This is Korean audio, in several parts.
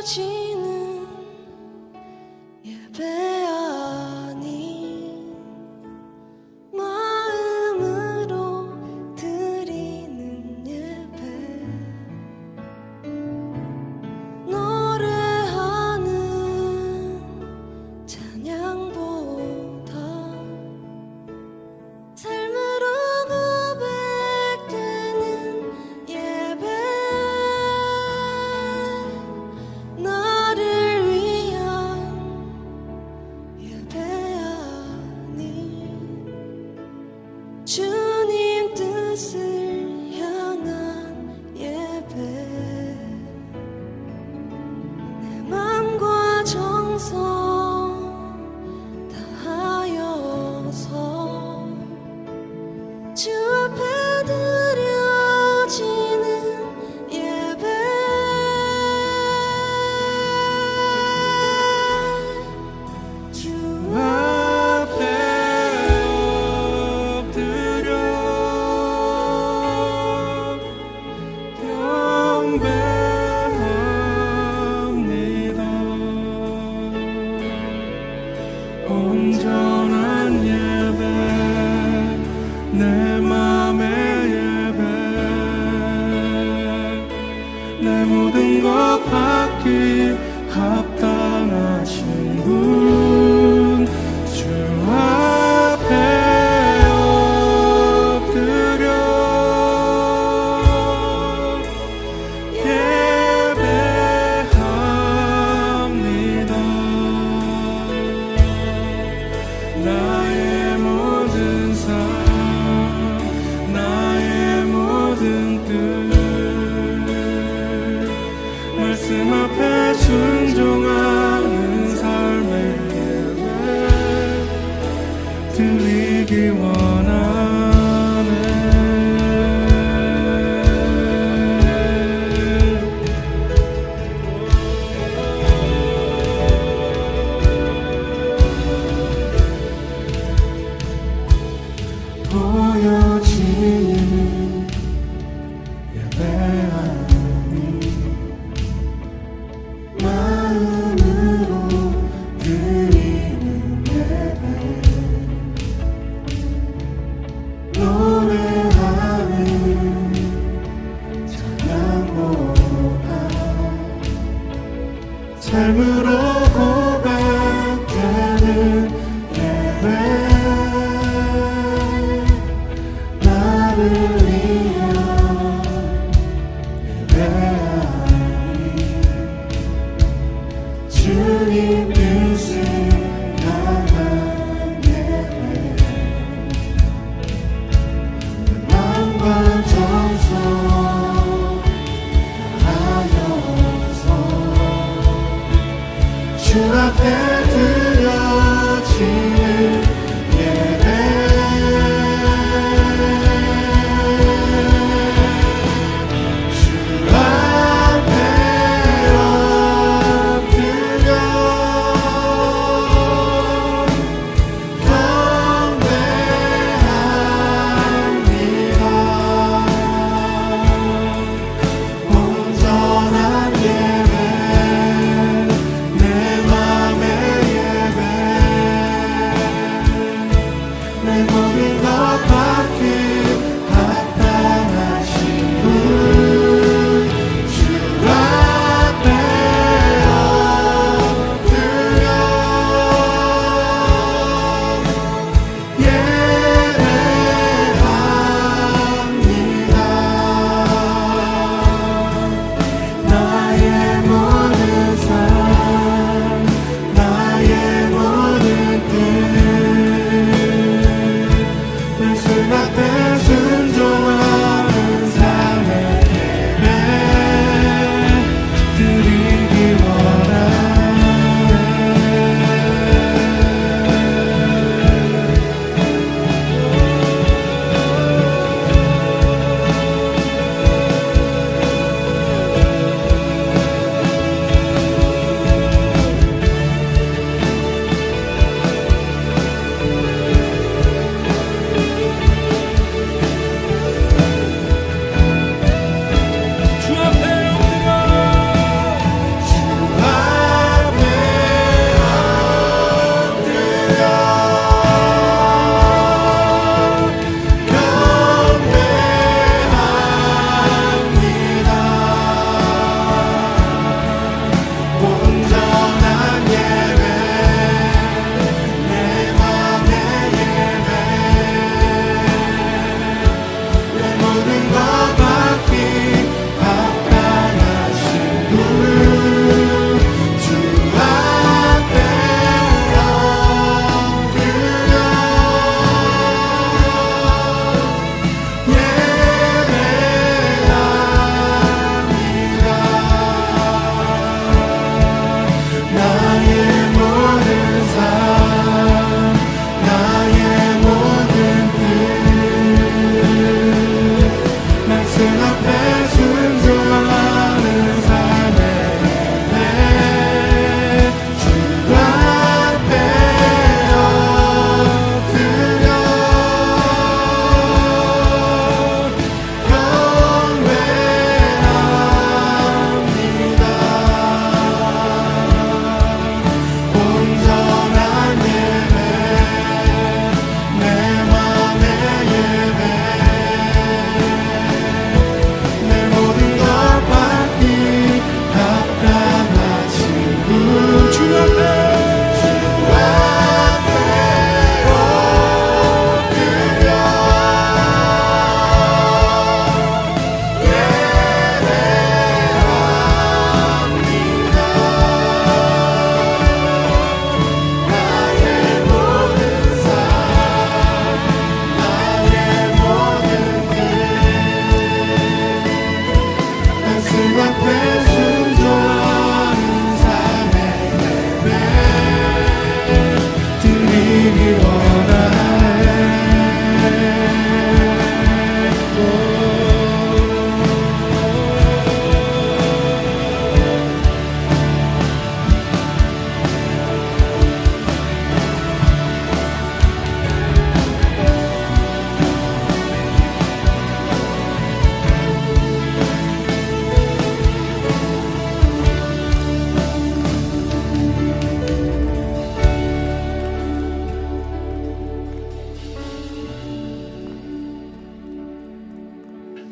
드려지는 예배 아닌 마음으로 드리는 예배, 노래하는 찬양보다 삶으로 고백되는 예배, 나를 위한 예배 아닌 주님 뜻을 향한 예배, 내 맘과 정성 다하여서 주 앞에 드려지는 예배, 주 앞에 엎드려 경배합니다. 온전한 예배, 내 맘의 예배, 내 모든 것 받기 합당하신 분, 주 앞에 엎드려 예배합니다. 나의 모든 삶, 나의 모든 뜻, 말씀 앞에 순종하는 삶의 예배 드리기 원하네. 보여지는 예배 아닌 마음으로 드리는 예배, 노래하는 찬양보다 삶으로 고백되는 예배,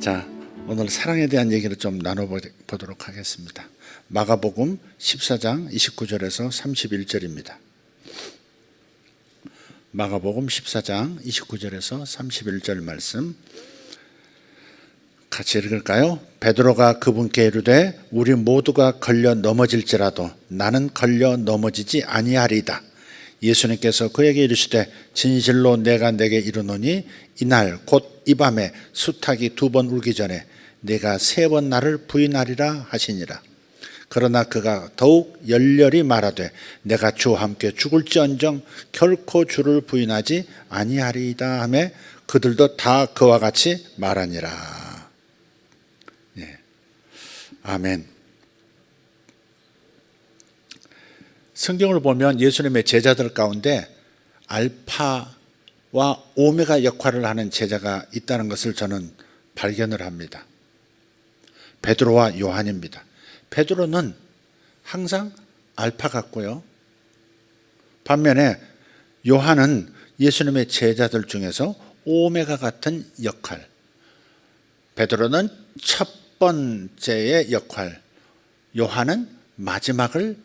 자, 오늘 사랑에 대한 얘기를 좀 나눠보도록 하겠습니다. 마가복음 14장 29절에서 31절입니다. 마가복음 14장 29절에서 31절 말씀 같이 읽을까요? 베드로가 그분께 이르되 우리 모두가 걸려 넘어질지라도 나는 걸려 넘어지지 아니하리이다. 예수님께서 그에게 이르시되 진실로 내가 내게 이르노니 이날 곧 이 밤에 수탉이 2번 울기 전에 내가 3번 나를 부인하리라 하시니라. 그러나 그가 더욱 열렬히 말하되 내가 주와 함께 죽을지언정 결코 주를 부인하지 아니하리이다 하며 그들도 다 그와 같이 말하니라. 예. 아멘. 성경을 보면 예수님의 제자들 가운데 알파와 오메가 역할을 하는 제자가 있다는 것을 저는 발견을 합니다. 베드로와 요한입니다. 베드로는 항상 알파 같고요. 반면에 요한은 예수님의 제자들 중에서 오메가 같은 역할. 베드로는 첫 번째의 역할, 요한은 마지막을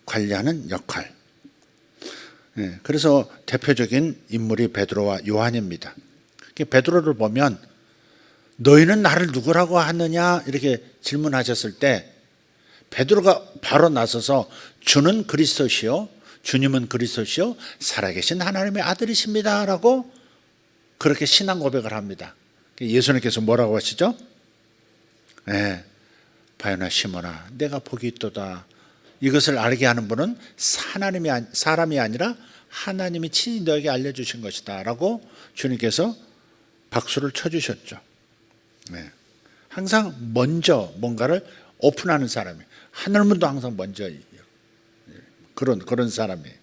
관리하는 역할. 그래서 대표적인 인물이 베드로와 요한입니다. 베드로를 보면 너희는 나를 누구라고 하느냐 이렇게 질문하셨을 때 베드로가 바로 나서서 주는 그리스도시요 주님은 그리스도시요 살아계신 하나님의 아들이십니다 라고 그렇게 신앙 고백을 합니다. 예수님께서 뭐라고 하시죠? 네, 바요나 시몬아 내가 복이 있도다. 이것을 알게 하는 분은 사람이 아니라 하나님이 친히 너에게 알려주신 것이다 라고 주님께서 박수를 쳐주셨죠. 네. 항상 먼저 뭔가를 오픈하는 사람이에요. 하늘문도 항상 먼저 그런 사람이에요.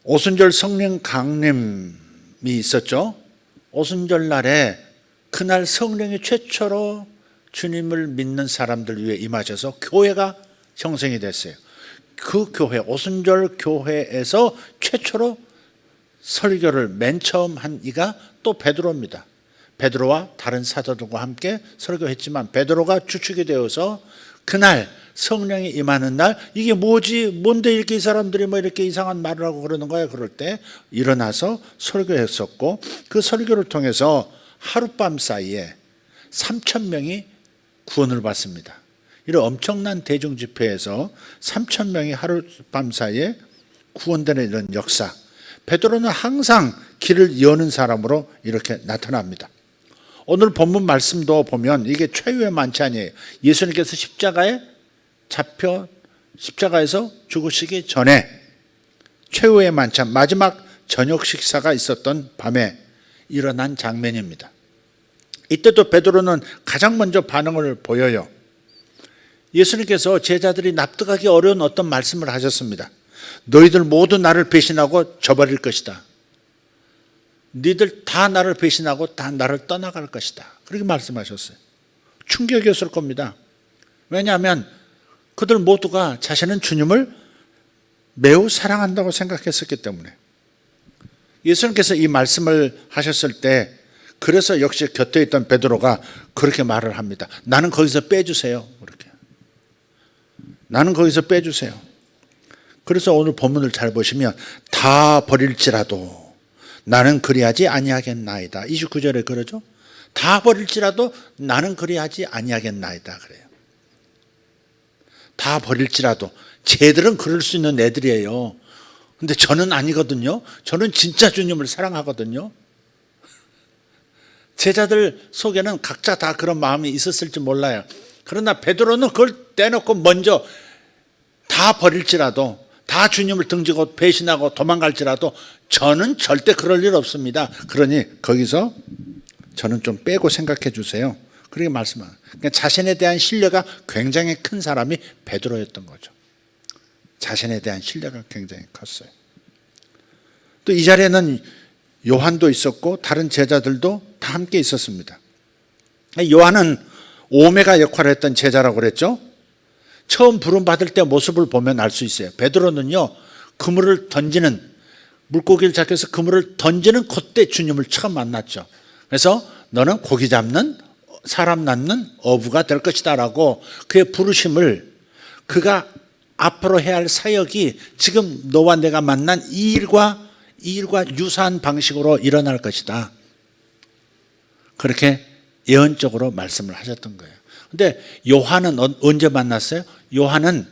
오순절 성령 강림이 있었죠. 오순절 날에 그날 성령이 최초로 주님을 믿는 사람들 위해 임하셔서 교회가 형성이 됐어요. 그 교회 오순절 교회에서 최초로 설교를 맨 처음 한 이가 또 베드로입니다. 베드로와 다른 사도들과 함께 설교했지만 베드로가 주축이 되어서 그날 성령이 임하는 날 이게 뭐지? 뭔데 이렇게 이 사람들이 뭐 이렇게 이상한 말을 하고 그러는 거야? 그럴 때 일어나서 설교했었고 그 설교를 통해서 하룻밤 사이에 3,000명이 구원을 받습니다. 이런 엄청난 대중 집회에서 3,000명이 하룻밤 사이에 구원되는 이런 역사. 베드로는 항상 길을 여는 사람으로 이렇게 나타납니다. 오늘 본문 말씀도 보면 이게 최후의 만찬이에요. 예수님께서 십자가에 잡혀 십자가에서 죽으시기 전에 최후의 만찬 마지막 저녁 식사가 있었던 밤에 일어난 장면입니다. 이때도 베드로는 가장 먼저 반응을 보여요. 예수님께서 제자들이 납득하기 어려운 어떤 말씀을 하셨습니다. 너희들 모두 나를 배신하고 저버릴 것이다. 너희들 다 나를 배신하고 다 나를 떠나갈 것이다. 그렇게 말씀하셨어요. 충격이었을 겁니다. 왜냐하면 그들 모두가 자신은 주님을 매우 사랑한다고 생각했었기 때문에 예수님께서 이 말씀을 하셨을 때 그래서 역시 곁에 있던 베드로가 그렇게 말을 합니다. 나는 거기서 빼주세요. 그렇게. 나는 거기서 빼주세요. 그래서 오늘 본문을 잘 보시면 다 버릴지라도 나는 그리하지 아니하겠나이다. 29절에 그러죠. 다 버릴지라도 나는 그리하지 아니하겠나이다 그래요. 다 버릴지라도 쟤들은 그럴 수 있는 애들이에요. 근데 저는 아니거든요. 저는 진짜 주님을 사랑하거든요. 제자들 속에는 각자 다 그런 마음이 있었을지 몰라요. 그러나 베드로는 그걸 떼놓고 먼저 다 버릴지라도 다 주님을 등지고 배신하고 도망갈지라도 저는 절대 그럴 일 없습니다. 그러니 거기서 저는 좀 빼고 생각해 주세요. 그렇게 말씀하는. 그러니까 자신에 대한 신뢰가 굉장히 큰 사람이 베드로였던 거죠. 자신에 대한 신뢰가 굉장히 컸어요. 또 이 자리에는 요한도 있었고 다른 제자들도 다 함께 있었습니다. 요한은 오메가 역할을 했던 제자라고 그랬죠. 처음 부름받을 때 모습을 보면 알 수 있어요. 베드로는요 그물을 던지는 물고기를 잡혀서 그물을 던지는 그때 주님을 처음 만났죠. 그래서 너는 고기 잡는 사람 낳는 어부가 될 것이다 라고 그의 부르심을 그가 앞으로 해야 할 사역이 지금 너와 내가 만난 이 일과 유사한 방식으로 일어날 것이다. 그렇게 예언적으로 말씀을 하셨던 거예요. 근데 요한은 언제 만났어요? 요한은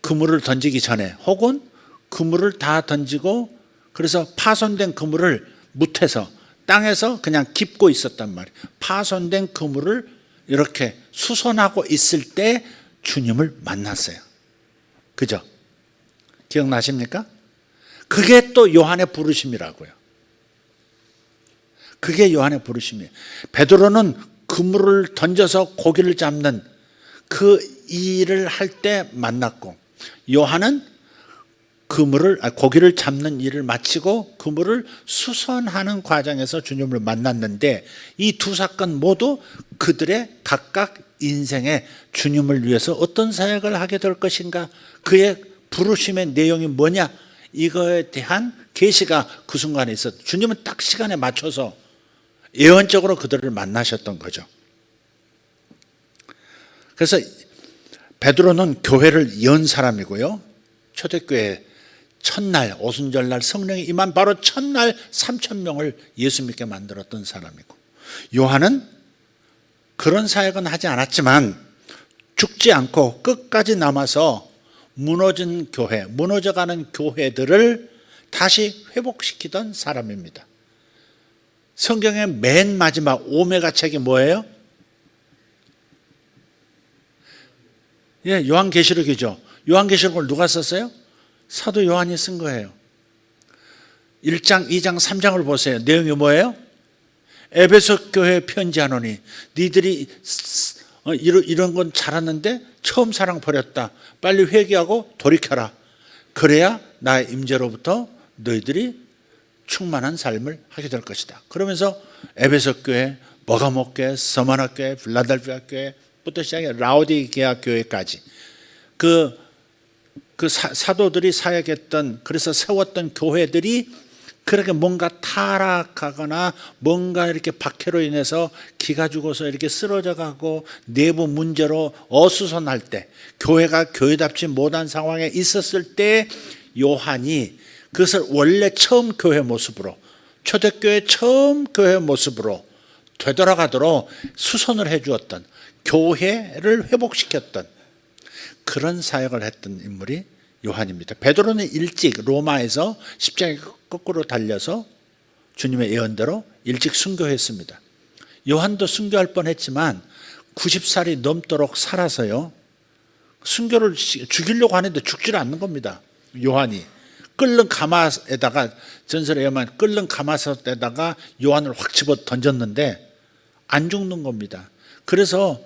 그물을 던지기 전에 혹은 그물을 다 던지고 그래서 파손된 그물을 묻혀서 땅에서 그냥 깁고 있었단 말이에요. 파손된 그물을 이렇게 수선하고 있을 때 주님을 만났어요. 그죠? 기억나십니까? 그게 또 요한의 부르심이라고요. 그게 요한의 부르심이에요. 베드로는 그물을 던져서 고기를 잡는 그 일을 할 때 만났고 요한은 고기를 잡는 일을 마치고 그물을 수선하는 과정에서 주님을 만났는데 이 두 사건 모두 그들의 각각 인생에 주님을 위해서 어떤 사역을 하게 될 것인가, 그의 부르심의 내용이 뭐냐, 이거에 대한 계시가 그 순간에 있었어요. 주님은 딱 시간에 맞춰서 예언적으로 그들을 만나셨던 거죠. 그래서 베드로는 교회를 연 사람이고요. 초대교회 첫날 오순절날 성령이 임한 바로 첫날 3,000명을 예수 믿게 만들었던 사람이고, 요한은 그런 사역은 하지 않았지만 죽지 않고 끝까지 남아서 무너진 교회, 무너져가는 교회들을 다시 회복시키던 사람입니다. 성경의 맨 마지막 오메가 책이 뭐예요? 예, 요한계시록이죠. 요한계시록을 누가 썼어요? 사도 요한이 쓴 거예요. 1장, 2장, 3장을 보세요. 내용이 뭐예요? 에베소 교회에 편지하노니 니들이 이런 건 잘하는데 처음 사랑 버렸다. 빨리 회개하고 돌이켜라. 그래야 나의 임재로부터 너희들이 충만한 삶을 하게 될 것이다. 그러면서 에베소 교회, 버가모 교회, 서마나 교회, 빌라델피아 교회부터 시작해 라오디게아 교회까지 그 사도들이 사역했던, 그래서 세웠던 교회들이 그렇게 뭔가 타락하거나 뭔가 이렇게 박해로 인해서 기가 죽어서 이렇게 쓰러져 가고 내부 문제로 어수선할 때, 교회가 교회답지 못한 상황에 있었을 때 요한이 그것을 원래 처음 교회 모습으로, 초대교회 처음 교회 모습으로 되돌아가도록 수선을 해 주었던, 교회를 회복시켰던 그런 사역을 했던 인물이 요한입니다. 베드로는 일찍 로마에서 십자가에 거꾸로 달려서 주님의 예언대로 일찍 순교했습니다. 요한도 순교할 뻔했지만 90살이 넘도록 살아서요, 순교를 죽이려고 하는데 죽지를 않는 겁니다. 요한이 끓는 가마에다가, 전설에 의하면 끓는 가마솥에다가 요한을 확 집어 던졌는데 안 죽는 겁니다. 그래서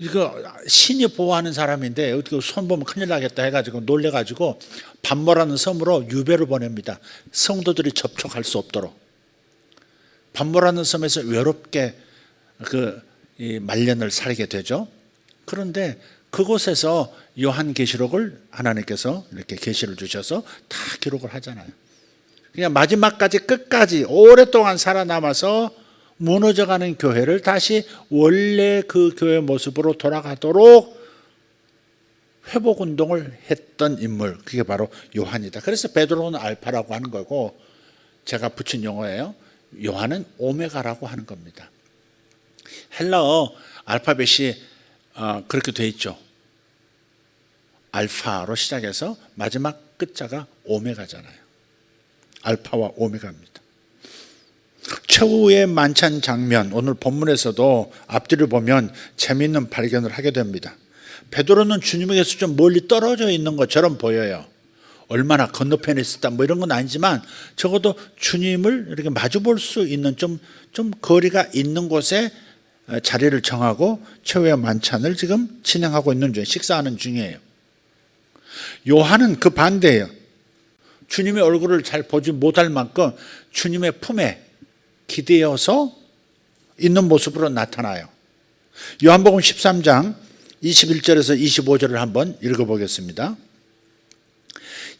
이거 신이 보호하는 사람인데 어떻게 손 보면 큰일 나겠다 해가지고 놀래가지고 반모라는 섬으로 유배를 보냅니다. 성도들이 접촉할 수 없도록. 반모라는 섬에서 외롭게 이 말년을 살게 되죠. 그런데 그곳에서 요한계시록을 하나님께서 이렇게 계시를 주셔서 다 기록을 하잖아요. 그냥 마지막까지 끝까지 오랫동안 살아남아서 무너져가는 교회를 다시 원래 그 교회 모습으로 돌아가도록 회복운동을 했던 인물, 그게 바로 요한이다. 그래서 베드로는 알파라고 하는 거고, 제가 붙인 용어예요. 요한은 오메가라고 하는 겁니다. 헬라어 알파벳이 그렇게 돼 있죠. 알파로 시작해서 마지막 끝자가 오메가잖아요. 알파와 오메가입니다. 최후의 만찬 장면, 오늘 본문에서도 앞뒤를 보면 재미있는 발견을 하게 됩니다. 베드로는 주님에게서 좀 멀리 떨어져 있는 것처럼 보여요. 얼마나 건너편에 있었다 뭐 이런 건 아니지만 적어도 주님을 이렇게 마주 볼 수 있는 좀 거리가 있는 곳에 자리를 정하고 최후의 만찬을 지금 진행하고 있는 중에, 식사하는 중이에요. 요한은 그 반대예요. 주님의 얼굴을 잘 보지 못할 만큼 주님의 품에 기대어서 있는 모습으로 나타나요. 요한복음 13장 21절에서 25절을 한번 읽어보겠습니다.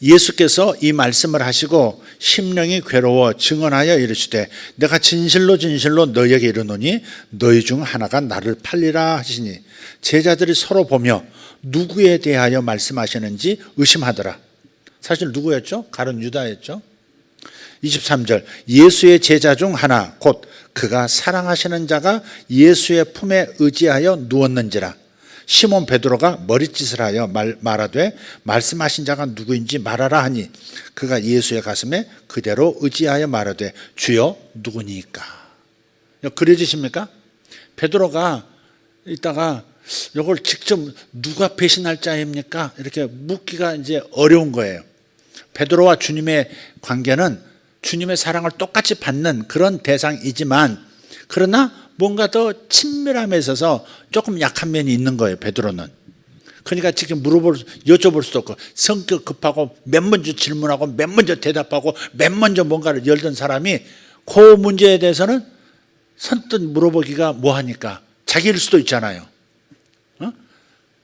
예수께서 이 말씀을 하시고 심령이 괴로워 증언하여 이르시되 내가 진실로 진실로 너희에게 이르노니 너희 중 하나가 나를 팔리라 하시니 제자들이 서로 보며 누구에 대하여 말씀하시는지 의심하더라. 사실 누구였죠? 가룟 유다였죠. 23절 예수의 제자 중 하나 곧 그가 사랑하시는 자가 예수의 품에 의지하여 누웠는지라. 시몬 베드로가 머릿짓을 하여 말하되 말씀하신 자가 누구인지 말하라 하니 그가 예수의 가슴에 그대로 의지하여 말하되 주여 누구니까. 그려지십니까? 베드로가 이따가 이걸 직접 누가 배신할 자입니까? 이렇게 묻기가 이제 어려운 거예요. 베드로와 주님의 관계는 주님의 사랑을 똑같이 받는 그런 대상이지만 그러나 뭔가 더 친밀함에 있어서 조금 약한 면이 있는 거예요. 베드로는. 그러니까 지금 여쭤볼 수도 없고 성격 급하고 맨 먼저 질문하고 맨 먼저 대답하고 맨 먼저 뭔가를 열던 사람이 그 문제에 대해서는 선뜻 물어보기가 뭐하니까 자기일 수도 있잖아요.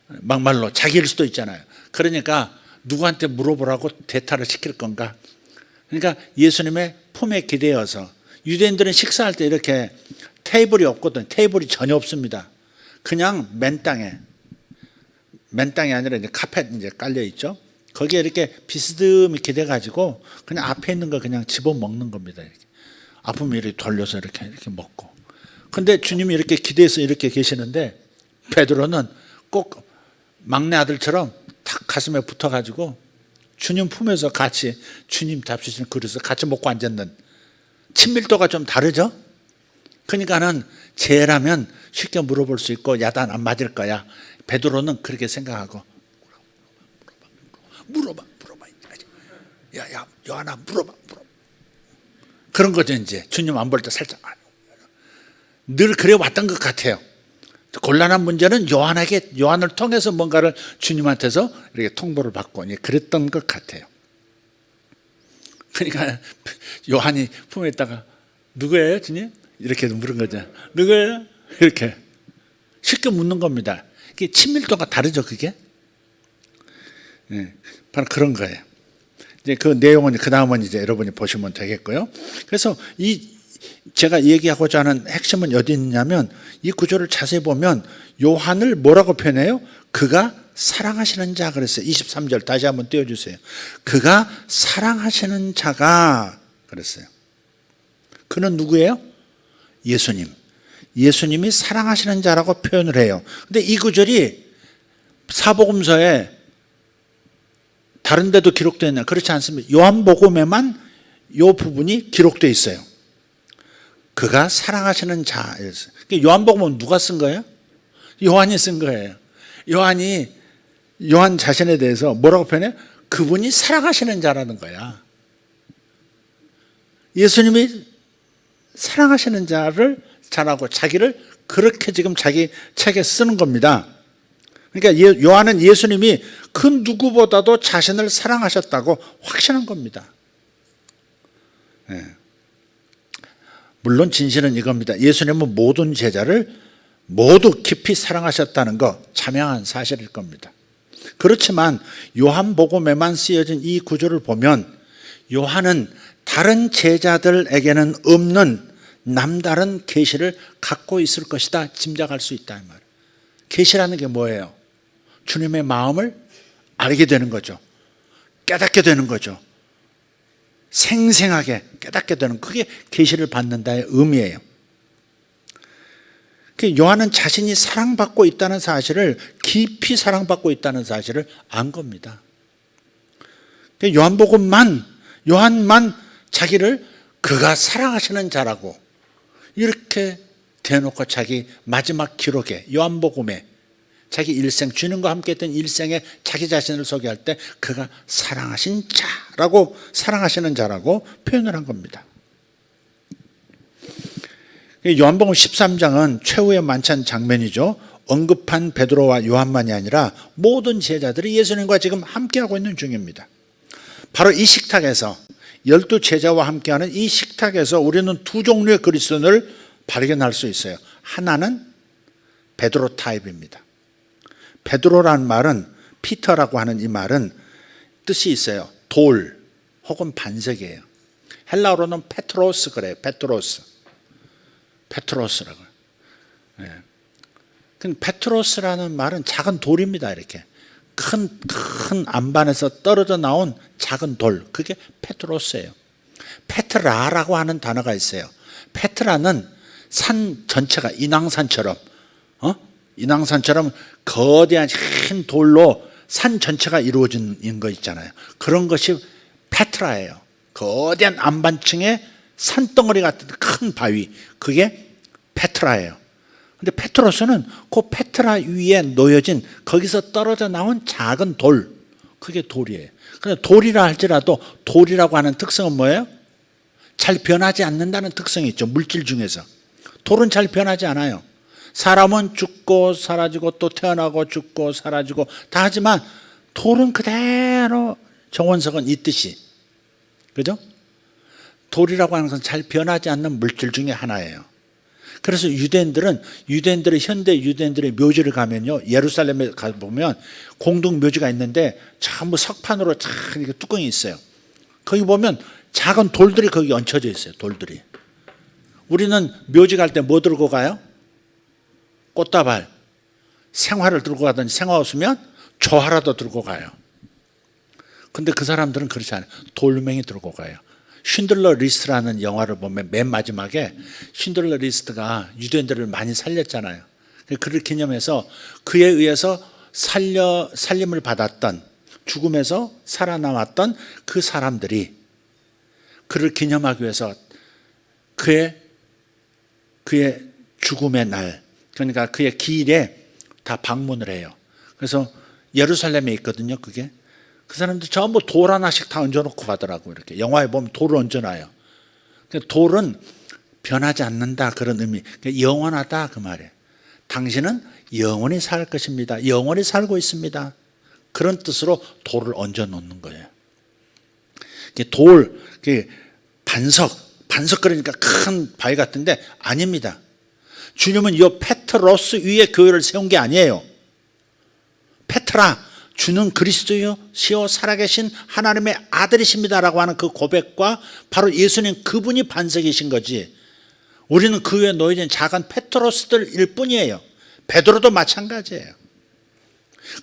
막말로 자기일 수도 있잖아요. 그러니까 누구한테 물어보라고 대타를 시킬 건가? 그러니까 예수님의 품에 기대어서 유대인들은 식사할 때 이렇게 테이블이 없거든. 테이블이 전혀 없습니다. 그냥 맨 땅에 아니라 이제 카펫 이제 깔려 있죠. 거기에 이렇게 비스듬히 기대 가지고 그냥 앞에 있는 거 그냥 집어 먹는 겁니다. 이렇게. 아프면 이렇게 돌려서 이렇게 먹고. 근데 주님이 이렇게 기대해서 이렇게 계시는데 베드로는 꼭 막내 아들처럼 탁 가슴에 붙어 가지고 주님 품에서 같이 주님 잡수시는 그릇을 같이 먹고 앉았는 친밀도가 좀 다르죠? 그러니까는 죄라면 쉽게 물어볼 수 있고 야단 안 맞을 거야. 베드로는 그렇게 생각하고 물어봐. 야, 요한아 물어봐. 그런 거죠 이제. 주님 안 볼 때 살짝 늘 그래 왔던 것 같아요. 곤란한 문제는 요한을 통해서 뭔가를 주님한테서 이렇게 통보를 받고 그랬던 것 같아요. 그러니까 요한이 품에 있다가 누구예요, 주님? 이렇게 물은 거죠. 누구예요? 이렇게 쉽게 묻는 겁니다. 이게 친밀도가 다르죠, 그게? 네, 바로 그런 거예요. 이제 그 내용은 그 다음은 이제 여러분이 보시면 되겠고요. 그래서 제가 얘기하고자 하는 핵심은 어디 있냐면 이 구조를 자세히 보면 요한을 뭐라고 표현해요? 그가 사랑하시는 자 그랬어요. 23절 다시 한번 띄워주세요. 그가 사랑하시는 자가 그랬어요. 그는 누구예요? 예수님. 예수님이 사랑하시는 자라고 표현을 해요. 근데 이 구절이 사복음서에 다른 데도 기록되어 있나? 그렇지 않습니다. 요한복음에만 이 부분이 기록되어 있어요. 그가 사랑하시는 자였어요. 요한복음은 누가 쓴 거예요? 요한이 쓴 거예요. 요한 자신에 대해서 뭐라고 표현해요? 그분이 사랑하시는 자라는 거야. 예수님이 사랑하시는 자라고 자기를 그렇게 지금 자기 책에 쓰는 겁니다. 그러니까 요한은 예수님이 그 누구보다도 자신을 사랑하셨다고 확신한 겁니다. 네. 물론 진실은 이겁니다. 예수님은 모든 제자를 모두 깊이 사랑하셨다는 거 자명한 사실일 겁니다. 그렇지만 요한복음에만 쓰여진 이 구조를 보면 요한은 다른 제자들에게는 없는 남다른 계시를 갖고 있을 것이다 짐작할 수 있다. 계시라는 게 뭐예요? 주님의 마음을 알게 되는 거죠. 깨닫게 되는 거죠. 생생하게 깨닫게 되는 그게 계시를 받는다의 의미예요. 요한은 자신이 사랑받고 있다는 사실을 깊이 사랑받고 있다는 사실을 안 겁니다. 요한만 자기를 그가 사랑하시는 자라고 이렇게 대놓고 자기 마지막 기록에 요한복음에 자기 일생 주님과 함께 했던 일생에 자기 자신을 소개할 때 그가 사랑하신 자라고 사랑하시는 자라고 표현을 한 겁니다. 요한복음 13장은 최후의 만찬 장면이죠. 언급한 베드로와 요한만이 아니라 모든 제자들이 예수님과 지금 함께하고 있는 중입니다. 바로 이 식탁에서 12 제자와 함께하는 이 식탁에서 우리는 두 종류의 그리스도인을 발견할 수 있어요. 하나는 베드로 타입입니다. 베드로라는 말은 피터라고 하는 이 말은 뜻이 있어요. 돌 혹은 반석이에요. 헬라어로는 페트로스 그래요. 페트로스라고. 예. 근데 페트로스라는 말은 작은 돌입니다. 이렇게 큰 안반에서 떨어져 나온 작은 돌, 그게 페트로스예요. 페트라라고 하는 단어가 있어요. 페트라는 산 전체가 인왕산처럼 거대한 흰 돌로 산 전체가 이루어진 거 있잖아요. 그런 것이 페트라예요. 거대한 안반층의 산덩어리 같은 큰 바위, 그게 페트라예요. 근데 페트로스는 그 페트라 위에 놓여진 거기서 떨어져 나온 작은 돌, 그게 돌이에요. 근데 돌이라 할지라도 돌이라고 하는 특성은 뭐예요? 잘 변하지 않는다는 특성이 있죠. 물질 중에서 돌은 잘 변하지 않아요. 사람은 죽고 사라지고 또 태어나고 죽고 사라지고 다 하지만 돌은 그대로 정원석은 있듯이, 그죠? 돌이라고 하는 것은 잘 변하지 않는 물질 중에 하나예요. 그래서 유대인들의 현대 유대인들의 묘지를 가면요, 예루살렘에 가보면 공동 묘지가 있는데 전부 석판으로 쫙 이렇게 뚜껑이 있어요. 거기 보면 작은 돌들이 거기 얹혀져 있어요. 돌들이. 우리는 묘지 갈 때 뭐 들고 가요? 꽃다발. 생화를 들고 가든지 생화 없으면 조화라도 들고 가요. 근데 그 사람들은 그렇지 않아요. 돌멩이 들고 가요. 쉰들러 리스트라는 영화를 보면 맨 마지막에 쉰들러 리스트가 유대인들을 많이 살렸잖아요. 그를 기념해서 그에 의해서 살림을 받았던, 죽음에서 살아남았던 그 사람들이 그를 기념하기 위해서 그의 죽음의 날, 그러니까 그의 기일에 다 방문을 해요. 그래서 예루살렘에 있거든요. 그게 그 사람들 전부 돌 하나씩 다 얹어놓고 가더라고요. 이렇게 영화에 보면 돌을 얹어놔요. 돌은 변하지 않는다, 그런 의미. 영원하다 그 말이에요. 당신은 영원히 살 것입니다. 영원히 살고 있습니다. 그런 뜻으로 돌을 얹어 놓는 거예요. 돌, 반석 그러니까 큰 바위 같은데 아닙니다. 주님은 이 페트로스 위에 교회를 세운 게 아니에요. 페트라, 주는 그리스도요 시오 살아계신 하나님의 아들이십니다라고 하는 그 고백과 바로 예수님 그분이 반석이신 거지, 우리는 그 위에 놓여진 작은 페트로스들일 뿐이에요. 베드로도 마찬가지예요.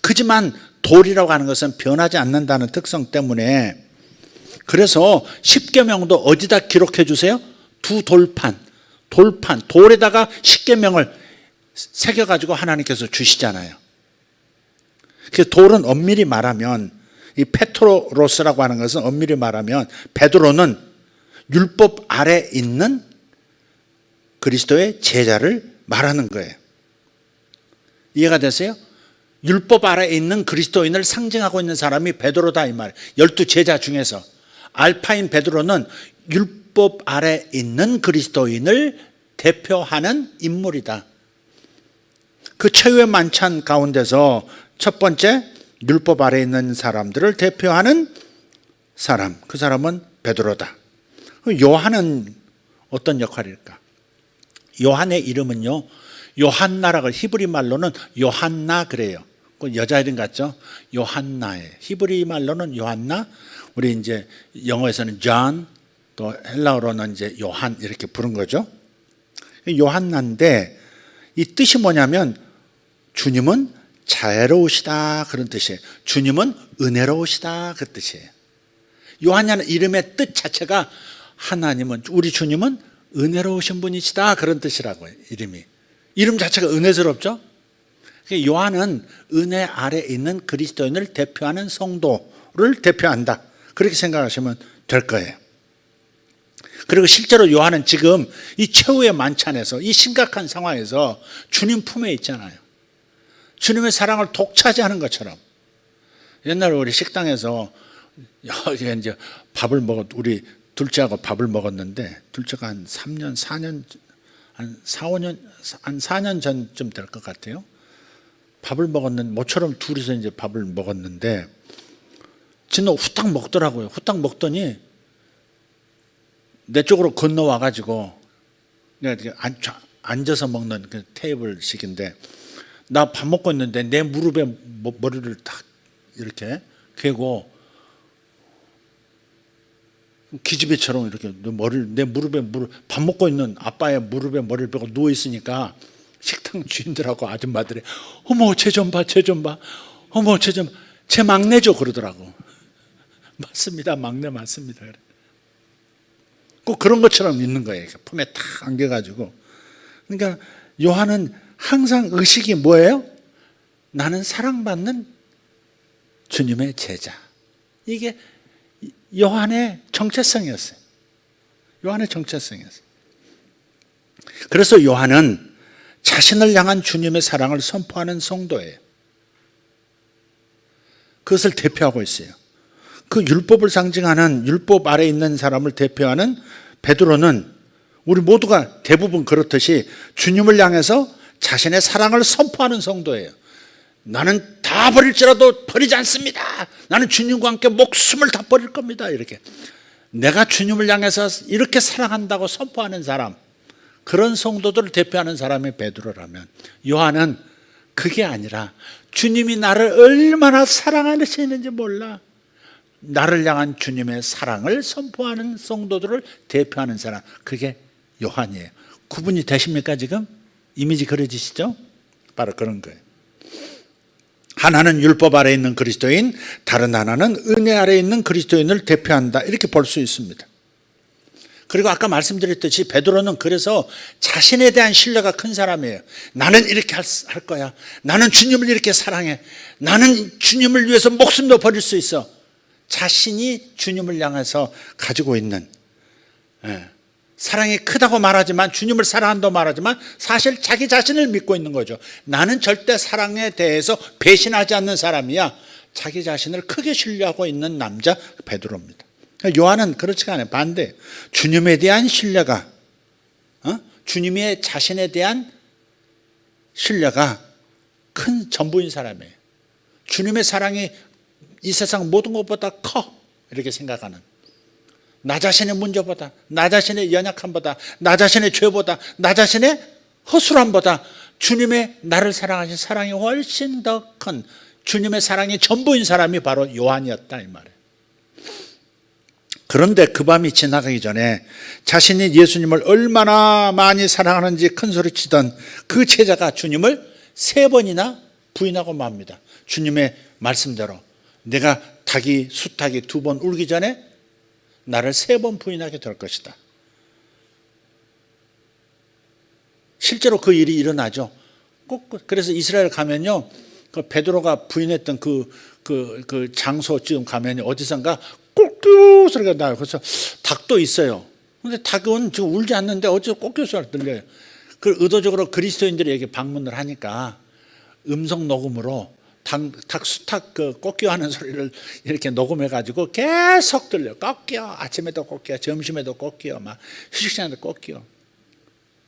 그지만 돌이라고 하는 것은 변하지 않는다는 특성 때문에, 그래서 십계명도 어디다 기록해 주세요? 두 돌판, 돌에다가 십계명을 새겨가지고 하나님께서 주시잖아요. 그 돌은 엄밀히 말하면, 이 페트로로스라고 하는 것은 엄밀히 말하면 베드로는 율법 아래 있는 그리스도의 제자를 말하는 거예요. 이해가 되세요? 율법 아래 있는 그리스도인을 상징하고 있는 사람이 베드로다 이 말이에요. 12제자 중에서 알파인 베드로는 율법 아래 있는 그리스도인을 대표하는 인물이다. 그 최후의 만찬 가운데서 첫 번째, 율법 아래 있는 사람들을 대표하는 사람, 그 사람은 베드로다. 요한은 어떤 역할일까? 요한의 이름은요, 요한나라고, 히브리 말로는 요한나 그래요. 여자 이름 같죠? 요한나예요. 히브리 말로는 요한나, 우리 이제 영어에서는 존, 또 헬라어로는 이제 요한 이렇게 부른 거죠. 요한나인데 이 뜻이 뭐냐면 주님은 자애로우시다 그런 뜻이에요. 주님은 은혜로우시다 그 뜻이에요. 요한이라는 이름의 뜻 자체가 하나님은, 우리 주님은 은혜로우신 분이시다 그런 뜻이라고요. 이름 자체가 은혜스럽죠. 요한은 은혜 아래 있는 그리스도인을 대표하는 성도를 대표한다, 그렇게 생각하시면 될 거예요. 그리고 실제로 요한은 지금 이 최후의 만찬에서, 이 심각한 상황에서 주님 품에 있잖아요. 주님의 사랑을 독차지하는 것처럼. 옛날에 우리 식당에서 여기 이제 밥을 우리 둘째하고 밥을 먹었는데, 둘째가 한 3년, 4년, 한 4, 5년, 한 4년 전쯤 될 것 같아요. 밥을 먹었는데, 모처럼 둘이서 이제 밥을 먹었는데, 진짜 후딱 먹더라고요. 후딱 먹더니 내 쪽으로 건너와가지고, 내가 앉아서 먹는 그 테이블식인데, 나 밥 먹고 있는데 내 무릎에 머리를 탁 이렇게 괴고 기집애처럼 이렇게 내 무릎에 밥 먹고 있는 아빠의 무릎에 머리를 빼고 누워 있으니까 식당 주인들하고 아줌마들이 어머 쟤 좀 봐, 쟤 좀 봐, 어머 쟤 좀, 제 막내죠 그러더라고. 맞습니다, 막내 맞습니다. 그래. 꼭 그런 것처럼 있는 거예요. 품에 탁 안겨가지고. 그러니까 요한은 항상 의식이 뭐예요? 나는 사랑받는 주님의 제자. 이게 요한의 정체성이었어요. 요한의 정체성이었어요. 그래서 요한은 자신을 향한 주님의 사랑을 선포하는 성도예요. 그것을 대표하고 있어요. 그 율법을 상징하는 율법 아래 있는 사람을 대표하는 베드로는 우리 모두가 대부분 그렇듯이 주님을 향해서 자신의 사랑을 선포하는 성도예요. 나는 다 버릴지라도 버리지 않습니다. 나는 주님과 함께 목숨을 다 버릴 겁니다. 이렇게 내가 주님을 향해서 이렇게 사랑한다고 선포하는 사람, 그런 성도들을 대표하는 사람이 베드로라면, 요한은 그게 아니라 주님이 나를 얼마나 사랑하시는지 몰라, 나를 향한 주님의 사랑을 선포하는 성도들을 대표하는 사람, 그게 요한이에요. 구분이 되십니까? 지금 이미지 그려지시죠? 바로 그런 거예요. 하나는 율법 아래 있는 그리스도인, 다른 하나는 은혜 아래 있는 그리스도인을 대표한다, 이렇게 볼 수 있습니다. 그리고 아까 말씀드렸듯이 베드로는 그래서 자신에 대한 신뢰가 큰 사람이에요. 나는 이렇게 할 거야. 나는 주님을 이렇게 사랑해. 나는 주님을 위해서 목숨도 버릴 수 있어. 자신이 주님을 향해서 가지고 있는 사랑이 크다고 말하지만, 주님을 사랑한다고 말하지만 사실 자기 자신을 믿고 있는 거죠. 나는 절대 사랑에 대해서 배신하지 않는 사람이야. 자기 자신을 크게 신뢰하고 있는 남자 베드로입니다. 요한은 그렇지가 않아요. 반대. 주님에 대한 신뢰가, 주님의 자신에 대한 신뢰가 큰 전부인 사람이에요. 주님의 사랑이 이 세상 모든 것보다 커, 이렇게 생각하는, 나 자신의 문제보다, 나 자신의 연약함보다, 나 자신의 죄보다, 나 자신의 허술함보다 주님의 나를 사랑하신 사랑이 훨씬 더 큰, 주님의 사랑이 전부인 사람이 바로 요한이었다, 이 말이에요. 그런데 그 밤이 지나가기 전에 자신이 예수님을 얼마나 많이 사랑하는지 큰소리치던 그 제자가 주님을 3번이나 부인하고 맙니다. 주님의 말씀대로 내가 수탉이 2번 울기 전에 나를 3번 부인하게 될 것이다. 실제로 그 일이 일어나죠. 그래서 이스라엘 가면요, 그 베드로가 부인했던 그 장소쯤 가면 어디선가 꼬끼 소리가 나요. 그래서 닭도 있어요. 근데 닭은 지금 울지 않는데 어째서 꼬끼 소리가 들려요. 그 의도적으로 그리스도인들이 여기 방문을 하니까 음성 녹음으로 수탉 그 꼬끼하는 소리를 이렇게 녹음해가지고 계속 들려. 꼬끼요. 아침에도 꼬끼요. 점심에도 꼬끼요. 막 휴식 시간에도 꼬끼요.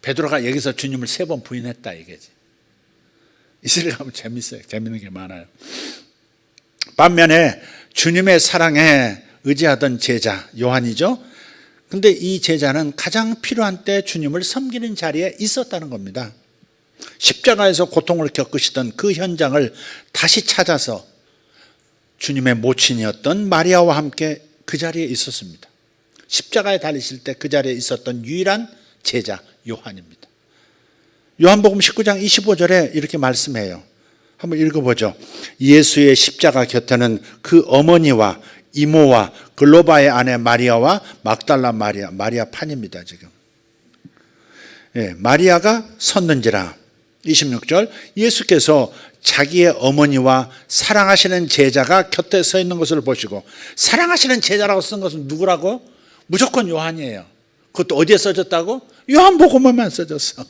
베드로가 여기서 주님을 3번 부인했다 이게지. 이스라엘 가면 재밌어요. 재밌는 게 많아요. 반면에 주님의 사랑에 의지하던 제자 요한이죠. 근데 이 제자는 가장 필요한 때 주님을 섬기는 자리에 있었다는 겁니다. 십자가에서 고통을 겪으시던 그 현장을 다시 찾아서 주님의 모친이었던 마리아와 함께 그 자리에 있었습니다. 십자가에 달리실 때 그 자리에 있었던 유일한 제자 요한입니다. 요한복음 19장 25절에 이렇게 말씀해요. 한번 읽어보죠. 예수의 십자가 곁에는 그 어머니와 이모와 글로바의 아내 마리아와 막달라 마리아 판입니다. 지금 마리아가 섰는지라. 26절, 예수께서 자기의 어머니와 사랑하시는 제자가 곁에 서 있는 것을 보시고, 사랑하시는 제자라고 쓴 것은 누구라고? 무조건 요한이에요. 그것도 어디에 써졌다고? 요한복음에만 써졌어.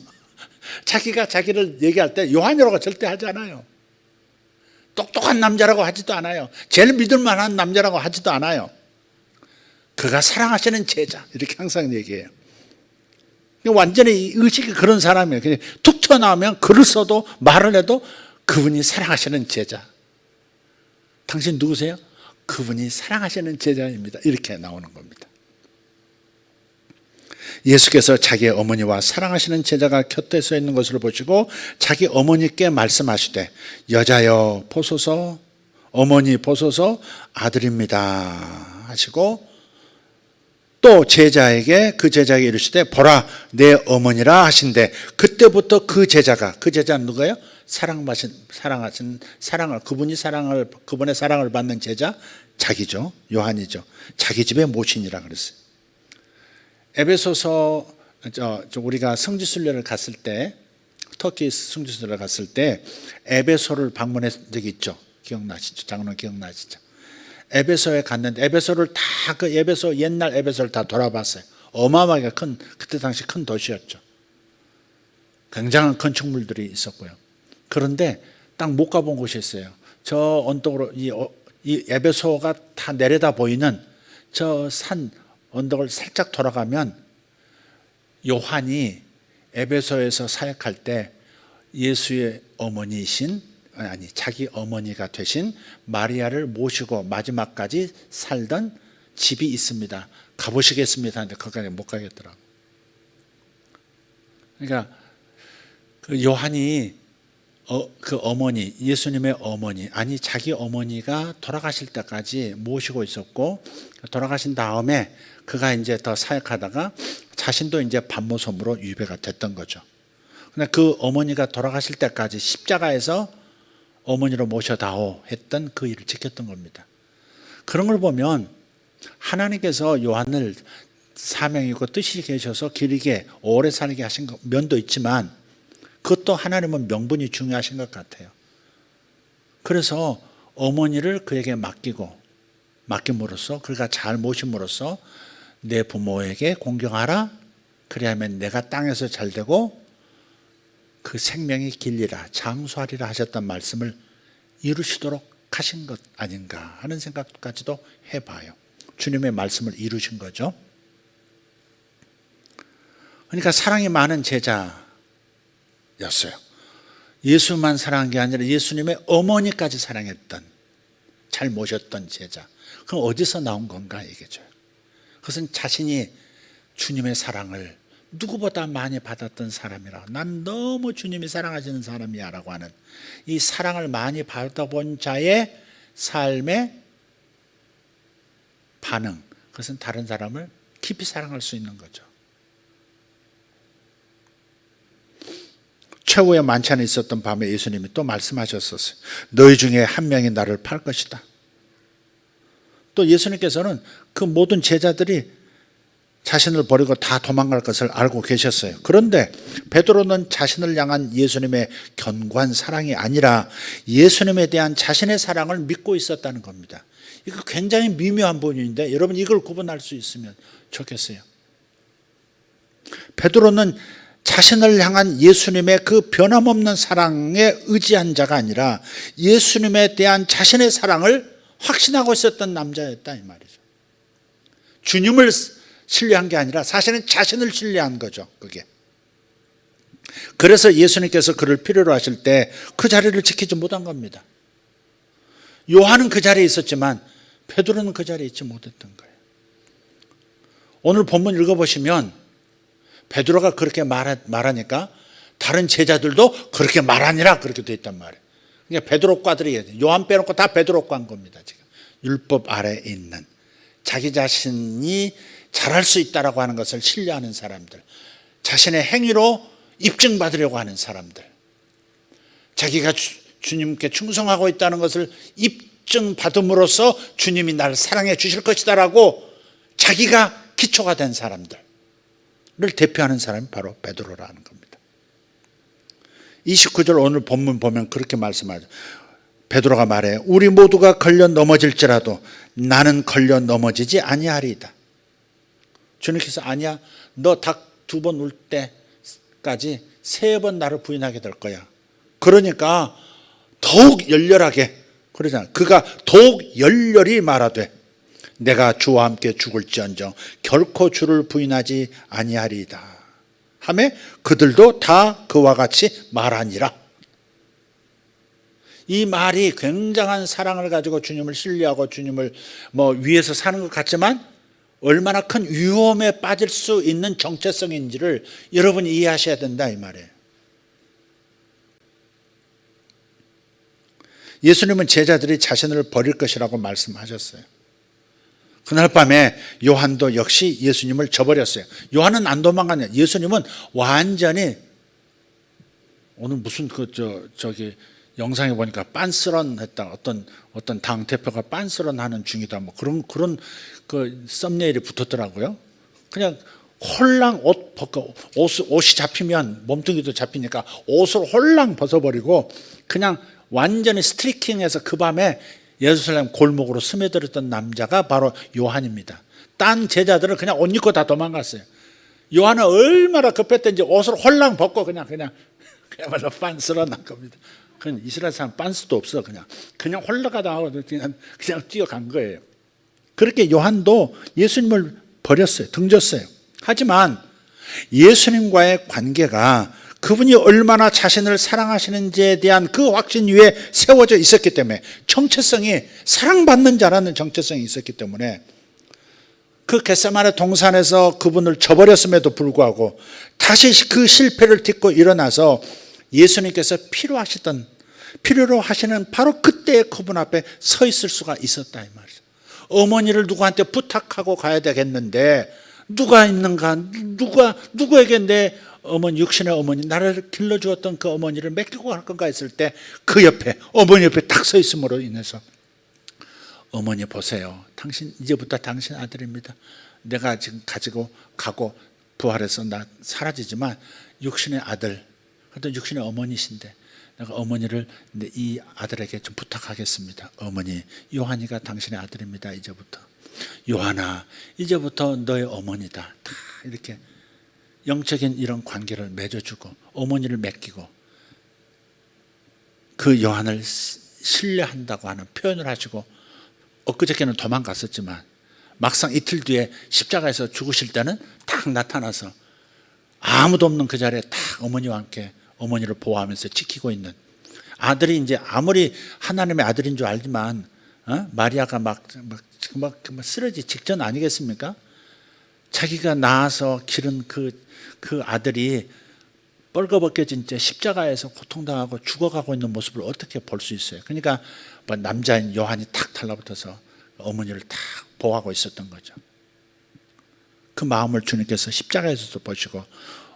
자기가 자기를 얘기할 때 요한이라고 절대 하지 않아요. 똑똑한 남자라고 하지도 않아요. 제일 믿을 만한 남자라고 하지도 않아요. 그가 사랑하시는 제자, 이렇게 항상 얘기해요. 완전히 의식이 그런 사람이에요. 그냥 툭 튀어나오면 글을 써도 말을 해도 그분이 사랑하시는 제자. 당신 누구세요? 그분이 사랑하시는 제자입니다. 이렇게 나오는 겁니다. 예수께서 자기의 어머니와 사랑하시는 제자가 곁에 서 있는 것을 보시고 자기 어머니께 말씀하시되, 여자여 보소서, 어머니 보소서, 아들입니다 하시고 또 제자에게 그 제자에게 이르시되 보라 내 어머니라 하신대. 그때부터 그 제자는 누구예요? 그분의 사랑을 받는 제자 자기죠. 요한이죠. 자기 집에 모신이라 그랬어요. 에베소서 우리가 성지순례를 갔을 때, 터키 성지순례를 갔을 때 에베소를 방문한 적이 있죠. 기억나시죠? 장로님 기억나시죠? 에베소에 갔는데 에베소를 다 그 에베소 옛날 에베소를 다 돌아봤어요. 어마어마하게 큰 그때 당시 큰 도시였죠. 굉장한 건축물들이 있었고요. 그런데 딱 못 가본 곳이 있어요. 저 언덕으로 이 에베소가 다 내려다 보이는 저 산 언덕을 살짝 돌아가면 요한이 에베소에서 사역할 때 예수의 어머니이신 자기 어머니가 되신 마리아를 모시고 마지막까지 살던 집이 있습니다. 가보시겠습니다. 하는데 거기까지 못 가겠더라고요. 그러니까 그 요한이 그 어머니, 예수님의 어머니, 자기 어머니가 돌아가실 때까지 모시고 있었고, 돌아가신 다음에 그가 이제 더 사역하다가 자신도 이제 반모섬으로 유배가 됐던 거죠. 근데 그 어머니가 돌아가실 때까지 십자가에서 어머니로 모셔다오 했던 그 일을 지켰던 겁니다. 그런 걸 보면 하나님께서 요한을 사명이고 뜻이 계셔서 길게 오래 살게 하신 면도 있지만 그것도 하나님은 명분이 중요하신 것 같아요. 그래서 어머니를 그에게 맡김으로써 그가 잘 모심으로써 내 부모에게 공경하라. 그리하면 내가 땅에서 잘 되고 그 생명이 길리라 장수하리라 하셨던 말씀을 이루시도록 하신 것 아닌가 하는 생각까지도 해봐요. 주님의 말씀을 이루신 거죠. 그러니까 사랑이 많은 제자였어요. 예수만 사랑한 게 아니라 예수님의 어머니까지 사랑했던, 잘 모셨던 제자. 그럼 어디서 나온 건가 얘기죠. 그것은 자신이 주님의 사랑을 누구보다 많이 받았던 사람이라, 난 너무 주님이 사랑하시는 사람이야 라고 하는 이 사랑을 많이 받아본 자의 삶의 반응, 그것은 다른 사람을 깊이 사랑할 수 있는 거죠. 최후의 만찬에 있었던 밤에 예수님이 또 말씀하셨었어요. 너희 중에 한 명이 나를 팔 것이다. 또 예수님께서는 그 모든 제자들이 자신을 버리고 다 도망갈 것을 알고 계셨어요. 그런데 베드로는 자신을 향한 예수님의 견고한 사랑이 아니라 예수님에 대한 자신의 사랑을 믿고 있었다는 겁니다. 이거 굉장히 미묘한 부분인데 여러분 이걸 구분할 수 있으면 좋겠어요. 베드로는 자신을 향한 예수님의 그 변함없는 사랑에 의지한 자가 아니라 예수님에 대한 자신의 사랑을 확신하고 있었던 남자였다 이 말이죠. 주님을 신뢰한 게 아니라 사실은 자신을 신뢰한 거죠. 그게. 그래서 예수님께서 그를 필요로 하실 때 그 자리를 지키지 못한 겁니다. 요한은 그 자리에 있었지만 베드로는 그 자리에 있지 못했던 거예요. 오늘 본문 읽어보시면 베드로가 그렇게 말하니까 다른 제자들도 그렇게 말하니라 그렇게 돼 있단 말이에요. 그러니까 베드로과들이 요한 빼놓고 다 베드로과인 겁니다. 지금 율법 아래에 있는 자기 자신이 잘할 수 있다라고 하는 것을 신뢰하는 사람들, 자신의 행위로 입증받으려고 하는 사람들, 자기가 주님께 충성하고 있다는 것을 입증받음으로써 주님이 나를 사랑해 주실 것이다라고 자기가 기초가 된 사람들을 대표하는 사람이 바로 베드로라는 겁니다. 29절 오늘 본문 보면 그렇게 말씀하죠. 베드로가 말해 우리 모두가 걸려 넘어질지라도 나는 걸려 넘어지지 아니하리이다. 주님께서 아니야, 너 닭 2번 울 때까지 3번 나를 부인하게 될 거야. 그러니까 더욱 열렬하게, 그러잖아. 그가 더욱 열렬히 말하되 내가 주와 함께 죽을지언정 결코 주를 부인하지 아니하리이다 하매 그들도 다 그와 같이 말하니라. 이 말이 굉장한 사랑을 가지고 주님을 신뢰하고 주님을 위해서 사는 것 같지만 얼마나 큰 위험에 빠질 수 있는 정체성인지를 여러분이 이해하셔야 된다 이 말이에요. 예수님은 제자들이 자신을 버릴 것이라고 말씀하셨어요. 그날 밤에 요한도 역시 예수님을 저버렸어요. 요한은 안 도망가냐. 예수님은 완전히 오늘 무슨 저기 영상에 보니까 빤스런 했다. 어떤 당 대표가 빤스런 하는 중이다. 뭐 그런 그 썸네일이 붙었더라고요. 그냥 홀랑 옷 벗고 옷이 잡히면 몸뚱이도 잡히니까 옷을 홀랑 벗어버리고 그냥 완전히 스트리킹해서 그 밤에 예루살렘 골목으로 스며들었던 남자가 바로 요한입니다. 딴 제자들은 그냥 옷 입고 다 도망갔어요. 요한은 얼마나 급했던지 옷을 홀랑 벗고 그야말로 빤스런 한 겁니다. 그냥 이스라엘 사람 빤스도 없어. 그냥 홀라가다 하고 그냥 뛰어간 거예요. 그렇게 요한도 예수님을 버렸어요. 등졌어요. 하지만 예수님과의 관계가 그분이 얼마나 자신을 사랑하시는지에 대한 그 확신 위에 세워져 있었기 때문에 정체성이 사랑받는 자라는 정체성이 있었기 때문에 그 겟세마네 동산에서 그분을 저버렸음에도 불구하고 다시 그 실패를 딛고 일어나서 예수님께서 필요로 하시는 바로 그때의 그분 앞에 서 있을 수가 있었다 이 말이죠. 어머니를 누구한테 부탁하고 가야 되겠는데 누가 있는가? 누구에게 내 어머니, 육신의 어머니, 나를 길러주었던 그 어머니를 맡기고 갈 건가 했을 때 그 옆에, 어머니 옆에 딱 서 있음으로 인해서 어머니 보세요. 이제부터 당신 아들입니다. 내가 지금 가지고 가고 부활해서 나 사라지지만 육신의 아들, 그래도 육신의 어머니신데 내가 어머니를 이 아들에게 좀 부탁하겠습니다. 어머니, 요한이가 당신의 아들입니다. 이제부터. 요한아, 이제부터 너의 어머니다. 다 이렇게 영적인 이런 관계를 맺어주고 어머니를 맡기고 그 요한을 신뢰한다고 하는 표현을 하시고 엊그저께는 도망갔었지만 막상 이틀 뒤에 십자가에서 죽으실 때는 딱 나타나서 아무도 없는 그 자리에 딱 어머니와 함께 어머니를 보호하면서 지키고 있는 아들이 이제 아무리 하나님의 아들인 줄 알지만 마리아가 막 쓰러지 직전 아니겠습니까? 자기가 낳아서 기른 그 아들이 뻘거벗겨진 채 십자가에서 고통당하고 죽어가고 있는 모습을 어떻게 볼 수 있어요? 그러니까 남자인 요한이 탁 달라붙어서 어머니를 탁 보호하고 있었던 거죠. 그 마음을 주님께서 십자가에서도 보시고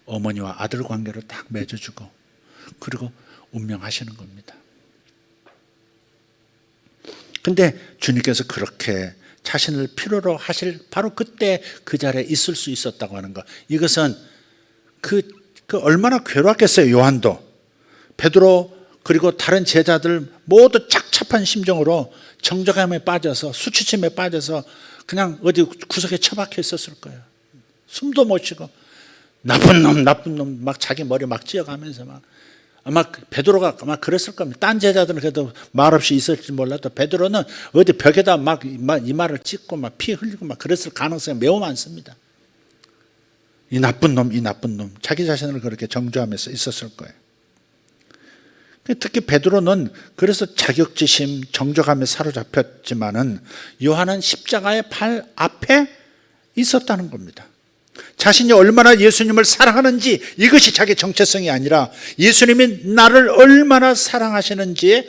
어머니와 아들 관계를 딱 맺어주고 그리고 운명하시는 겁니다. 근데 주님께서 그렇게 자신을 필요로 하실 바로 그때 그 자리에 있을 수 있었다고 하는 것, 이것은 그 얼마나 괴로웠겠어요. 요한도 베드로 그리고 다른 제자들 모두 착잡한 심정으로 정적함에 빠져서 수치심에 빠져서 그냥 어디 구석에 처박혀 있었을 거예요. 숨도 못 쉬고 나쁜 놈 막 자기 머리 막 찧어가면서 막 아마 베드로가 막 그랬을 겁니다. 딴 제자들은 그래도 말없이 있을지 몰라도 베드로는 어디 벽에다 막 이마를 찍고 막 피 흘리고 막 그랬을 가능성이 매우 많습니다. 이 나쁜 놈 자기 자신을 그렇게 정죄하면서 있었을 거예요. 특히 베드로는 그래서 자격지심 정죄감에 사로잡혔지만은 요한은 십자가의 발 앞에 있었다는 겁니다. 자신이 얼마나 예수님을 사랑하는지 이것이 자기 정체성이 아니라 예수님이 나를 얼마나 사랑하시는지에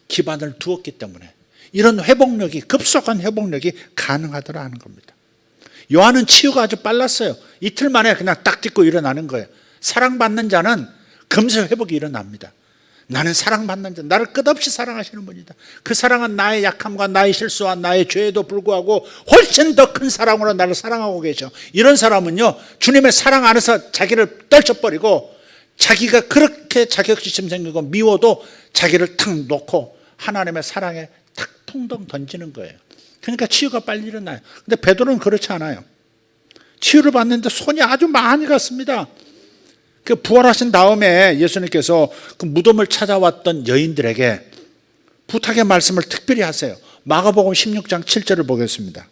기반을 두었기 때문에 이런 회복력이 급속한 회복력이 가능하더라 하는 겁니다. 요한은 치유가 아주 빨랐어요. 이틀 만에 그냥 딱 딛고 일어나는 거예요. 사랑받는 자는 금세 회복이 일어납니다. 나는 사랑받는 자, 나를 끝없이 사랑하시는 분이다. 그 사랑은 나의 약함과 나의 실수와 나의 죄에도 불구하고 훨씬 더 큰 사랑으로 나를 사랑하고 계셔. 이런 사람은요, 주님의 사랑 안에서 자기를 떨쳐버리고 자기가 그렇게 자격지심 생기고 미워도 자기를 탁 놓고 하나님의 사랑에 탁 통동 던지는 거예요. 그러니까 치유가 빨리 일어나요. 근데 베드로는 그렇지 않아요. 치유를 받는데 손이 아주 많이 갔습니다. 그 부활하신 다음에 예수님께서 그 무덤을 찾아왔던 여인들에게 부탁의 말씀을 특별히 하세요. 마가복음 16장 7절을 보겠습니다.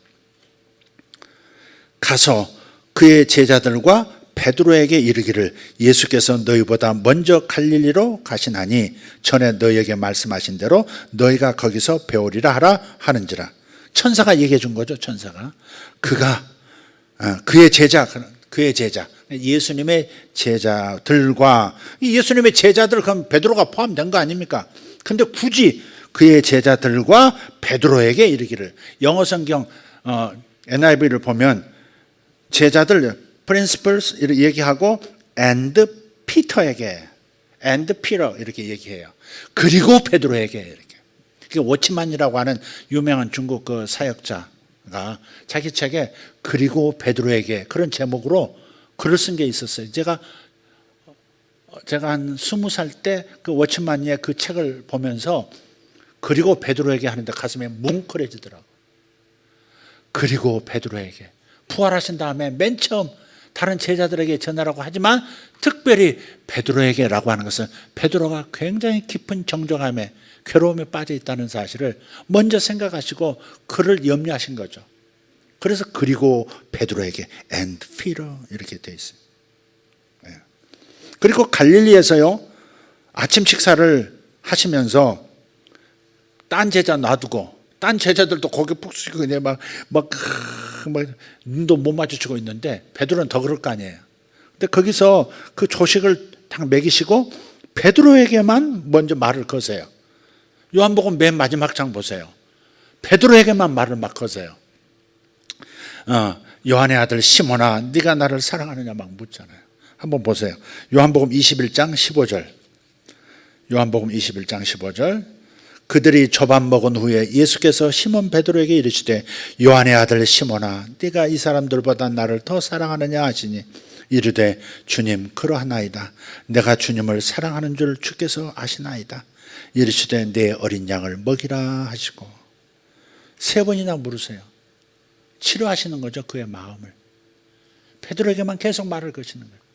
가서 그의 제자들과 베드로에게 이르기를 예수께서 너희보다 먼저 갈릴리로 가시나니 전에 너희에게 말씀하신 대로 너희가 거기서 배우리라 하라 하는지라. 천사가 얘기해 준 거죠. 천사가 그가 그의 제자 예수님의 제자들과 예수님의 제자들 그럼 베드로가 포함된 거 아닙니까? 근데 굳이 그의 제자들과 베드로에게 이르기를 영어 성경 NIV를 보면 제자들 principles 이렇게 얘기하고 and Peter에게 and Peter 이렇게 얘기해요. 그리고 베드로에게 이렇게. 그 워치만이라고 하는 유명한 중국 그 사역자가 자기 책에 그리고 베드로에게 그런 제목으로 글을 쓴 게 있었어요. 제가 한 20살 때 그 워치만의 그 책을 보면서 그리고 베드로에게 하는데 가슴에 뭉클해지더라고요. 그리고 베드로에게 부활하신 다음에 맨 처음 다른 제자들에게 전하라고 하지만 특별히 베드로에게라고 하는 것은 베드로가 굉장히 깊은 정적함에 괴로움에 빠져 있다는 사실을 먼저 생각하시고 그를 염려하신 거죠. 그래서 그리고 베드로에게 and Peter 이렇게 되어 있어요. 그리고 갈릴리에서요 아침 식사를 하시면서 딴 제자 놔두고 딴 제자들도 고개 푹 숙이고 이제 막 눈도 못 마주치고 있는데 베드로는 더 그럴 거 아니에요. 근데 거기서 그 조식을 딱 먹이시고 베드로에게만 먼저 말을 거세요. 요한복음 맨 마지막 장 보세요. 베드로에게만 말을 막 거세요. 요한의 아들 시몬아 네가 나를 사랑하느냐 막 묻잖아요. 한번 보세요. 요한복음 21장 15절. 요한복음 21장 15절. 그들이 저밥 먹은 후에 예수께서 시몬 베드로에게 이르시되 요한의 아들 시몬아 네가 이 사람들보다 나를 더 사랑하느냐 하시니 이르되 주님 그러하나이다. 내가 주님을 사랑하는 줄 주께서 아시나이다. 이르시되 내 어린 양을 먹이라 하시고 3번이나 물으세요. 치료하시는 거죠. 그의 마음을. 베드로에게만 계속 말을 거시는 거예요.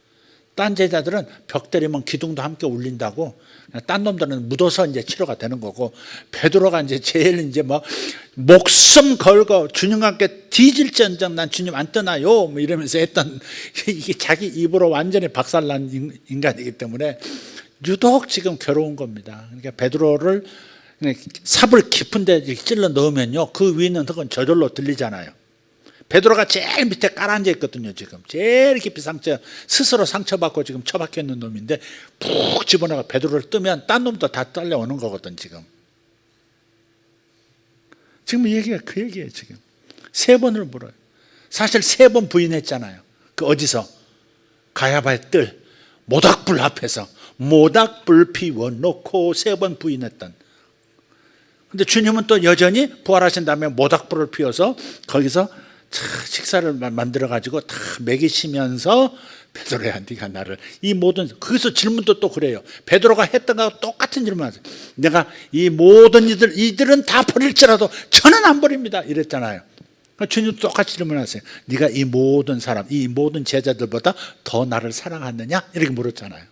딴 제자들은 벽 때리면 기둥도 함께 울린다고 딴 놈들은 묻어서 이제 치료가 되는 거고 베드로가 이제 제일 이제 뭐 목숨 걸고 주님과 함께 뒤질지언정 난 주님 안 떠나요 뭐 이러면서 했던 이게 자기 입으로 완전히 박살난 인간이기 때문에 유독 지금 괴로운 겁니다. 그러니까 베드로를 삽을 깊은 데 찔러 넣으면요 그 위는 흙은 저절로 들리잖아요. 베드로가 제일 밑에 깔아앉아 있거든요. 지금 제일 깊이 스스로 상처받고 지금 처박혀 있는 놈인데 푹 집어넣어 베드로를 뜨면 딴 놈도 다 딸려오는 거거든. 지금 이 얘기가 그 얘기예요. 지금 3번을 물어요. 사실 3번 부인했잖아요. 그 어디서? 가야바의 뜰 모닥불 앞에서 모닥불 피워놓고 3번 부인했던. 근데 주님은 또 여전히 부활하신 다음에 모닥불을 피워서 거기서 식사를 만들어 가지고 다 먹이시면서 베드로야 네가 나를 이 모든 거기서 질문도 또 그래요. 베드로가 했던 거하고 똑같은 질문을 하세요. 내가 이 모든 이들은 다 버릴지라도 저는 안 버립니다 이랬잖아요. 주님도 똑같이 질문하세요. 네가 이 모든 사람 이 모든 제자들보다 더 나를 사랑하느냐 이렇게 물었잖아요.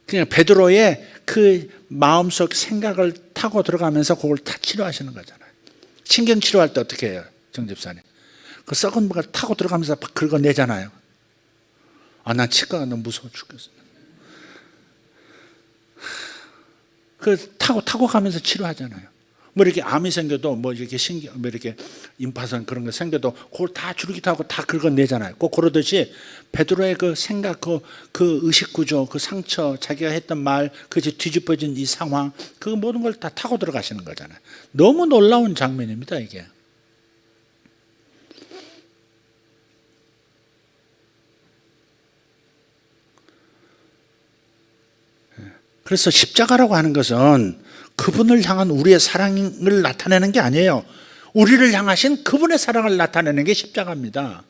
그냥 베드로의 그 마음속 생각을 타고 들어가면서 그걸 다 치료하시는 거잖아요. 신경 치료할 때 어떻게 해요? 정 집사님. 그 썩은 걸 타고 들어가면서 막 긁어내잖아요. 난 치과가 너무 무서워 죽겠어. 그 타고 가면서 치료하잖아요. 뭐 이렇게 암이 생겨도 뭐 이렇게 뭐 이렇게 임파선 그런 거 생겨도 그걸 다 줄기타고 다 긁어내잖아요. 꼭 그러듯이 베드로의 그 생각, 그 의식 구조, 그 상처, 자기가 했던 말, 그 뒤집어진 이 상황, 그 모든 걸 다 타고 들어가시는 거잖아요. 너무 놀라운 장면입니다, 이게. 그래서 십자가라고 하는 것은 그분을 향한 우리의 사랑을 나타내는 게 아니에요. 우리를 향하신 그분의 사랑을 나타내는 게 십자가입니다.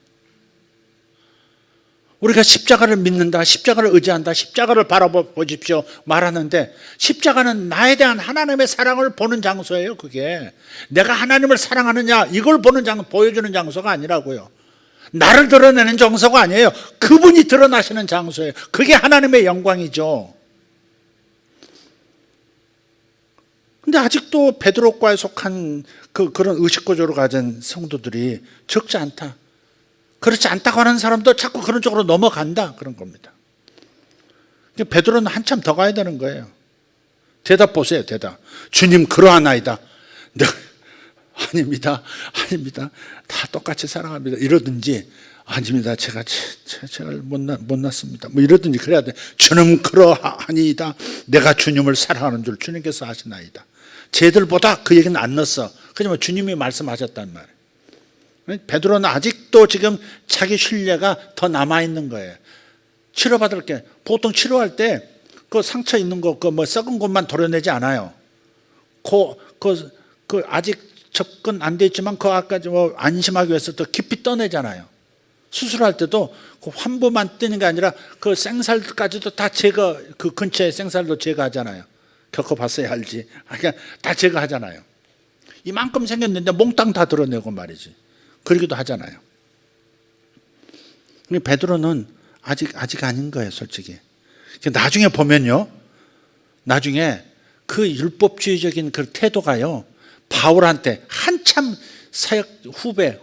우리가 십자가를 믿는다, 십자가를 의지한다, 십자가를 바라보십시오 말하는데 십자가는 나에 대한 하나님의 사랑을 보는 장소예요. 그게 내가 하나님을 사랑하느냐 이걸 보여주는 장소가 아니라고요. 나를 드러내는 장소가 아니에요. 그분이 드러나시는 장소예요. 그게 하나님의 영광이죠. 근데 아직도 베드로과에 속한 그런 의식구조를 가진 성도들이 적지 않다. 그렇지 않다고 하는 사람도 자꾸 그런 쪽으로 넘어간다. 그런 겁니다. 베드로는 한참 더 가야 되는 거예요. 대답 보세요. 대답. 주님 그러하나이다. 내가 아닙니다. 다 똑같이 사랑합니다. 이러든지 아닙니다. 제가 못났습니다. 뭐 이러든지 그래야 돼. 주님 그러하니이다. 내가 주님을 사랑하는 줄 주님께서 아시나이다. 쟤들보다 그 얘기는 안 넣었어. 그지만 주님이 말씀하셨단 말이에요. 베드로는 아직도 지금 자기 신뢰가 더 남아있는 거예요. 치료받을 게, 보통 치료할 때 그 상처 있는 거, 그 뭐 썩은 곳만 도려내지 않아요. 그 아직 접근 안 돼 있지만 그 아까 뭐 안심하기 위해서 더 깊이 떠내잖아요. 수술할 때도 그 환부만 뜨는 게 아니라 그 생살까지도 다 제거, 그 근처에 생살도 제거하잖아요. 겪어봤어야 알지. 그러니까 다 제거하잖아요. 이만큼 생겼는데 몽땅 다 드러내고 말이지. 그러기도 하잖아요. 베드로는 아직 아닌 거예요, 솔직히. 나중에 보면요, 나중에 그 율법주의적인 그 태도가요, 바울한테 한참 후배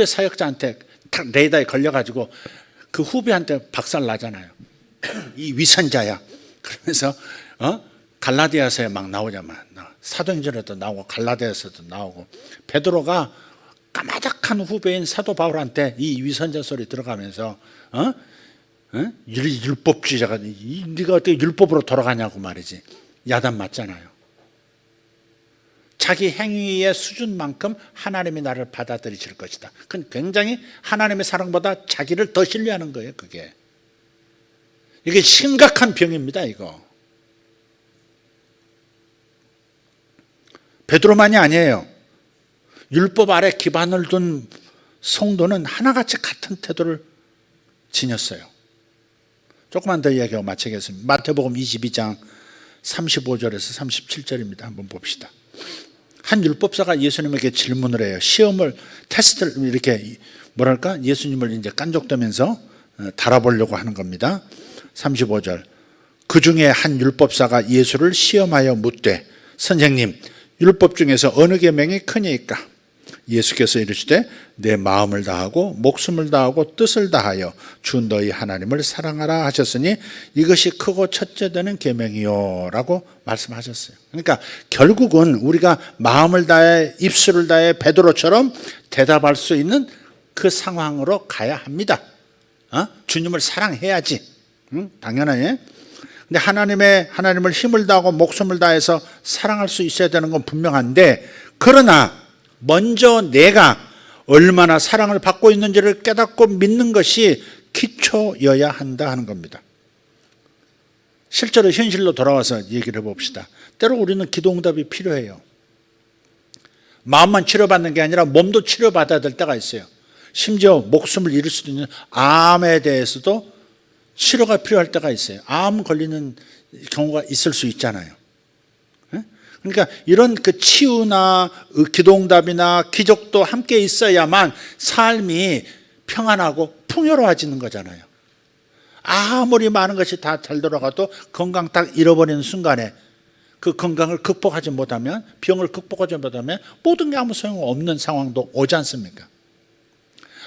사역자한테 딱 레이더에 걸려가지고 그 후배한테 박살 나잖아요. 이 위선자야. 그러면서 갈라디아서에 막 나오자만, 사도행전에도 나오고 갈라디아서도 나오고, 베드로가 까마득한 후배인 사도 바울한테 이 위선자 소리 들어가면서 율법주의자가 네가 어떻게 율법으로 돌아가냐고 말이지. 야단 맞잖아요. 자기 행위의 수준만큼 하나님이 나를 받아들이실 것이다. 그건 굉장히 하나님의 사랑보다 자기를 더 신뢰하는 거예요. 그게 이게 심각한 병입니다. 이거 베드로만이 아니에요. 율법 아래 기반을 둔 성도는 하나같이 같은 태도를 지녔어요. 조금만 더 이야기하고 마치겠습니다. 마태복음 22장 35절에서 37절입니다. 한번 봅시다. 한 율법사가 예수님에게 질문을 해요. 테스트를 이렇게 뭐랄까 예수님을 이제 깐족대면서 달아보려고 하는 겁니다. 35절. 그 중에 한 율법사가 예수를 시험하여 묻되 선생님, 율법 중에서 어느 계명이 크니까? 예수께서 이르시되 내 마음을 다하고 목숨을 다하고 뜻을 다하여 주 너희 하나님을 사랑하라 하셨으니 이것이 크고 첫째 되는 계명이요 라고 말씀하셨어요. 그러니까 결국은 우리가 마음을 다해 입술을 다해 베드로처럼 대답할 수 있는 그 상황으로 가야 합니다. 주님을 사랑해야지. 당연하네. 근데 하나님을 힘을 다하고 목숨을 다해서 사랑할 수 있어야 되는 건 분명한데, 그러나 먼저 내가 얼마나 사랑을 받고 있는지를 깨닫고 믿는 것이 기초여야 한다 하는 겁니다. 실제로 현실로 돌아와서 얘기를 해봅시다. 때로 우리는 기도응답이 필요해요. 마음만 치료받는 게 아니라 몸도 치료받아야 될 때가 있어요. 심지어 목숨을 잃을 수도 있는 암에 대해서도 치료가 필요할 때가 있어요. 암 걸리는 경우가 있을 수 있잖아요. 그러니까 이런 그 치유나 기도응답이나 기적도 함께 있어야만 삶이 평안하고 풍요로워지는 거잖아요. 아무리 많은 것이 다 잘 돌아가도 건강 딱 잃어버리는 순간에 그 건강을 극복하지 못하면, 병을 극복하지 못하면 모든 게 아무 소용없는 상황도 오지 않습니까?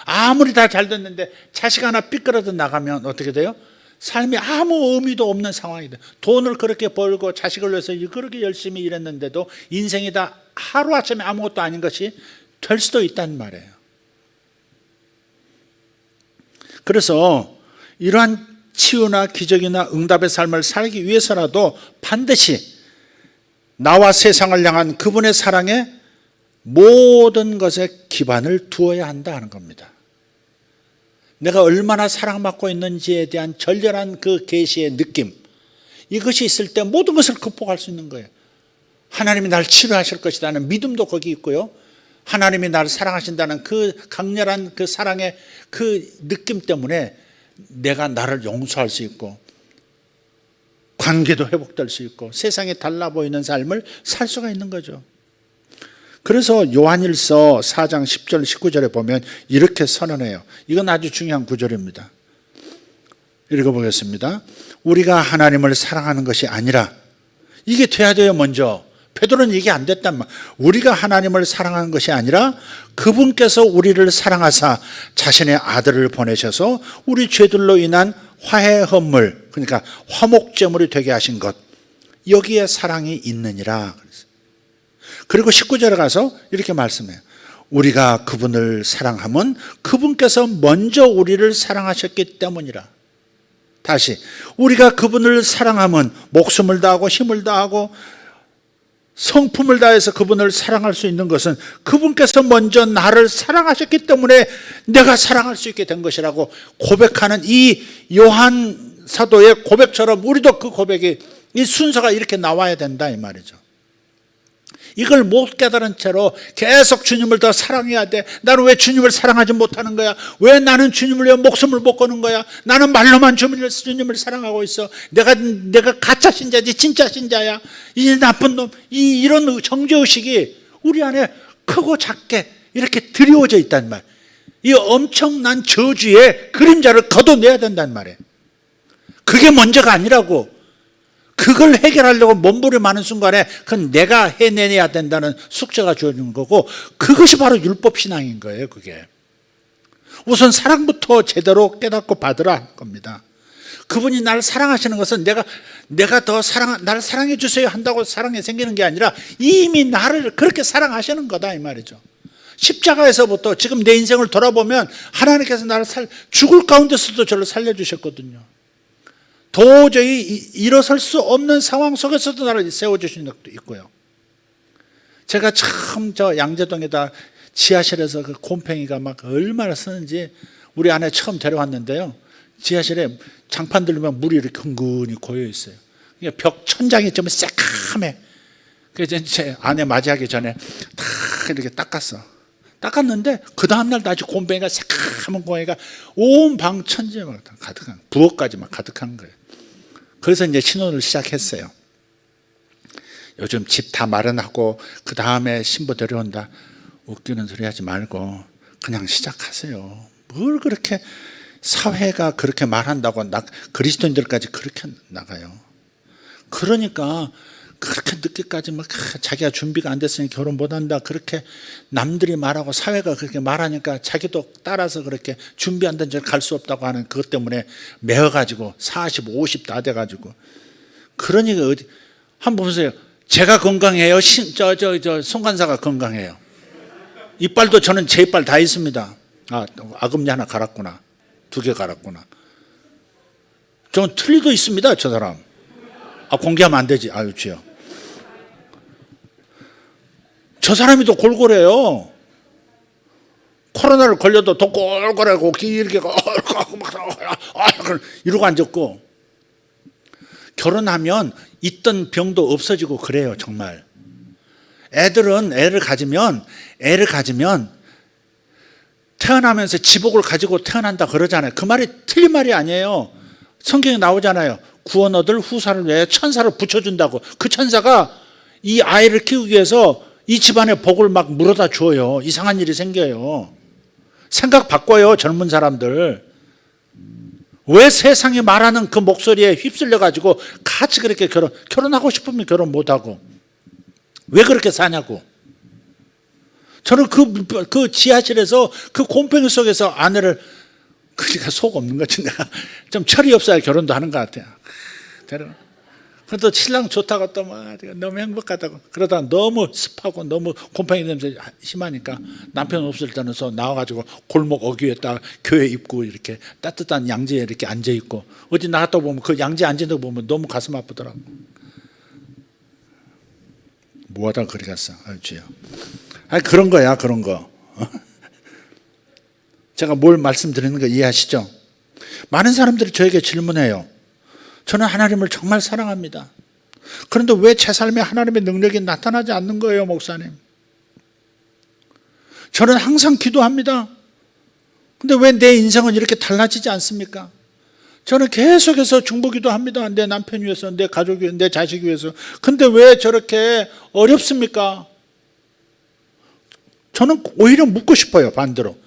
아무리 다 잘 됐는데 자식 하나 삐끄러져 나가면 어떻게 돼요? 삶이 아무 의미도 없는 상황이 돼요. 돈을 그렇게 벌고 자식을 위해서 그렇게 열심히 일했는데도 인생이 다 하루아침에 아무것도 아닌 것이 될 수도 있다는 말이에요. 그래서 이러한 치유나 기적이나 응답의 삶을 살기 위해서라도 반드시 나와 세상을 향한 그분의 사랑에 모든 것에 기반을 두어야 한다 하는 겁니다. 내가 얼마나 사랑받고 있는지에 대한 절절한 그 계시의 느낌, 이것이 있을 때 모든 것을 극복할 수 있는 거예요. 하나님이 나를 치료하실 것이라는 믿음도 거기 있고요, 하나님이 나를 사랑하신다는 그 강렬한 그 사랑의 그 느낌 때문에 내가 나를 용서할 수 있고 관계도 회복될 수 있고 세상에 달라 보이는 삶을 살 수가 있는 거죠. 그래서 요한일서 4장 10절 19절에 보면 이렇게 선언해요. 이건 아주 중요한 구절입니다. 읽어보겠습니다. 우리가 하나님을 사랑하는 것이 아니라, 이게 돼야 돼요. 먼저 베드로는 이게 안 됐단 말이에요. 우리가 하나님을 사랑하는 것이 아니라 그분께서 우리를 사랑하사 자신의 아들을 보내셔서 우리 죄들로 인한 화해 헌물, 그러니까 화목제물이 되게 하신 것, 여기에 사랑이 있느니라. 그리고 19절에 가서 이렇게 말씀해요. 우리가 그분을 사랑하면 그분께서 먼저 우리를 사랑하셨기 때문이라. 다시, 우리가 그분을 사랑하면 목숨을 다하고 힘을 다하고 성품을 다해서 그분을 사랑할 수 있는 것은 그분께서 먼저 나를 사랑하셨기 때문에 내가 사랑할 수 있게 된 것이라고 고백하는 이 요한 사도의 고백처럼 우리도 그 고백이, 이 순서가 이렇게 나와야 된다 이 말이죠. 이걸 못 깨달은 채로 계속 주님을 더 사랑해야 돼. 나는 왜 주님을 사랑하지 못하는 거야? 왜 나는 주님을 위해 목숨을 못 거는 거야? 나는 말로만 주님을 사랑하고 있어. 내가 가짜 신자지 진짜 신자야. 이 나쁜 놈. 이런 정죄의식이 우리 안에 크고 작게 이렇게 드리워져 있단 말. 이 엄청난 저주의 그림자를 걷어내야 된단 말이에요. 그게 먼저가 아니라고. 그걸 해결하려고 몸부림하는 순간에 그건 내가 해내야 된다는 숙제가 주어지는 거고, 그것이 바로 율법신앙인 거예요. 그게 우선 사랑부터 제대로 깨닫고 받으라 할 겁니다. 그분이 나를 사랑하시는 것은 내가 더 나를 사랑해 주세요 한다고 사랑이 생기는 게 아니라 이미 나를 그렇게 사랑하시는 거다 이 말이죠. 십자가에서부터 지금 내 인생을 돌아보면 하나님께서 나를 죽을 가운데서도 저를 살려주셨거든요. 도저히 일어설 수 없는 상황 속에서도 나를 세워주신 적도 있고요. 제가 처음 저 양재동에다 지하실에서 그 곰팡이가 막 얼마나 쓰는지 우리 아내 처음 데려왔는데요. 지하실에 장판 들면 물이 이렇게 흥건히 고여 있어요. 벽 천장이 좀 새카매. 그래서 제 아내 맞이하기 전에 다 이렇게 닦았는데 그 다음날 다시 곰팡이가 새카만 곰팡이가 온 방 천지에 막 가득한, 부엌까지 막 가득한 거예요. 그래서 이제 신혼을 시작했어요. 요즘 집 다 마련하고 그 다음에 신부 데려온다. 웃기는 소리 하지 말고 그냥 시작하세요. 뭘 그렇게 사회가 그렇게 말한다고 그리스도인들까지 그렇게 나가요. 그러니까 그렇게 늦게까지 막 자기가 준비가 안 됐으니 결혼 못한다 그렇게 남들이 말하고 사회가 그렇게 말하니까 자기도 따라서 그렇게 준비 안 된 줄 갈 수 없다고 하는 그것 때문에 매어가지고 40, 50 다 돼가지고. 그러니까 한번 보세요. 제가 건강해요? 송간사가 건강해요? 이빨도 저는 제 이빨 다 있습니다. 아금니 하나 갈았구나. 2개 갈았구나. 저는 틀니도 있습니다. 저 사람. 공개하면 안 되지. 주여. 저 사람이 더 골골해요. 코로나를 걸려도 더 골골하고 이렇게 이러고 앉았고, 결혼하면 있던 병도 없어지고 그래요. 정말 애들은 애를 가지면 태어나면서 지복을 가지고 태어난다 그러잖아요. 그 말이 틀린 말이 아니에요. 성경에 나오잖아요. 구원 얻을 후사를 위해 천사를 붙여준다고. 그 천사가 이 아이를 키우기 위해서 이 집안의 복을 막 물어다 줘요. 이상한 일이 생겨요. 생각 바꿔요. 젊은 사람들. 왜 세상이 말하는 그 목소리에 휩쓸려 가지고 같이 그렇게 결혼하고 싶으면 결혼 못하고 왜 그렇게 사냐고. 저는 그 지하실에서 그 곰팡이 속에서 아내를, 그러니까 속 없는 거지. 내가 좀 철이 없어야 결혼도 하는 것 같아요. 그래도 신랑 좋다고 또 너무 행복하다고 그러다가 너무 습하고 너무 곰팡이 냄새 심하니까 남편 없을 때는 나와가지고 골목 어귀에다가 교회 입고 이렇게 따뜻한 양지에 이렇게 앉아있고, 어디 나갔다 보면 그 양지에 앉은 거 보면 너무 가슴 아프더라고. 뭐하다 그리 갔어. 주여. 그런 거야, 그런 거. 제가 뭘 말씀드리는 거 이해하시죠? 많은 사람들이 저에게 질문해요. 저는 하나님을 정말 사랑합니다. 그런데 왜 제 삶에 하나님의 능력이 나타나지 않는 거예요, 목사님? 저는 항상 기도합니다. 근데 왜 내 인생은 이렇게 달라지지 않습니까? 저는 계속해서 중보기도 합니다. 내 남편 위해서, 내 가족 위해서, 내 자식 위해서. 근데 왜 저렇게 어렵습니까? 저는 오히려 묻고 싶어요, 반대로.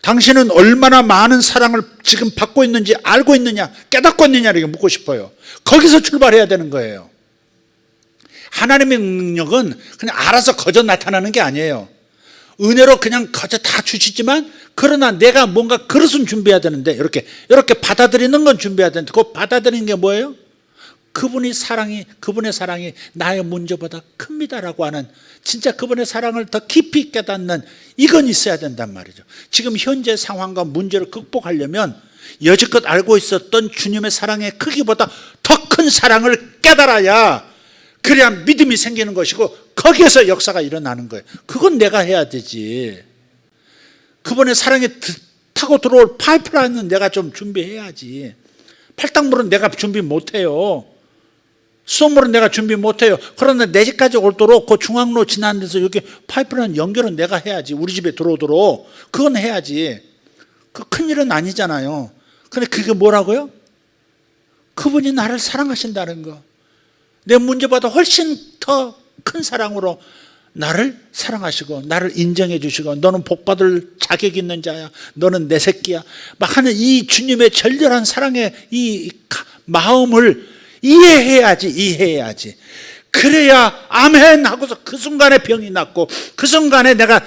당신은 얼마나 많은 사랑을 지금 받고 있는지 알고 있느냐, 깨닫고 있느냐, 이렇게 묻고 싶어요. 거기서 출발해야 되는 거예요. 하나님의 능력은 그냥 알아서 거저 나타나는 게 아니에요. 은혜로 그냥 거저 다 주시지만, 그러나 내가 뭔가 그릇은 준비해야 되는데, 이렇게 받아들이는 건 준비해야 되는데, 그 받아들이는 게 뭐예요? 그분의 사랑이 나의 문제보다 큽니다라고 하는, 진짜 그분의 사랑을 더 깊이 깨닫는, 이건 있어야 된단 말이죠. 지금 현재 상황과 문제를 극복하려면 여지껏 알고 있었던 주님의 사랑의 크기보다 더 큰 사랑을 깨달아야 그래야 믿음이 생기는 것이고 거기에서 역사가 일어나는 거예요. 그건 내가 해야 되지. 그분의 사랑에 타고 들어올 파이프라인은 내가 좀 준비해야지. 팔당물은 내가 준비 못해요. 수돗물은 내가 준비 못해요. 그러나 내 집까지 오도록 그 중앙로 지나는 데서 여기 파이프라인 연결은 내가 해야지. 우리 집에 들어오도록 그건 해야지. 그 큰일은 아니잖아요. 근데 그게 뭐라고요? 그분이 나를 사랑하신다는 거. 내 문제보다 훨씬 더 큰 사랑으로 나를 사랑하시고 나를 인정해 주시고 너는 복받을 자격 있는 자야. 너는 내 새끼야. 막 하는 이 주님의 절절한 사랑의 이 마음을 이해해야지. 그래야 아멘 하고서 그 순간에 병이 낫고 그 순간에 내가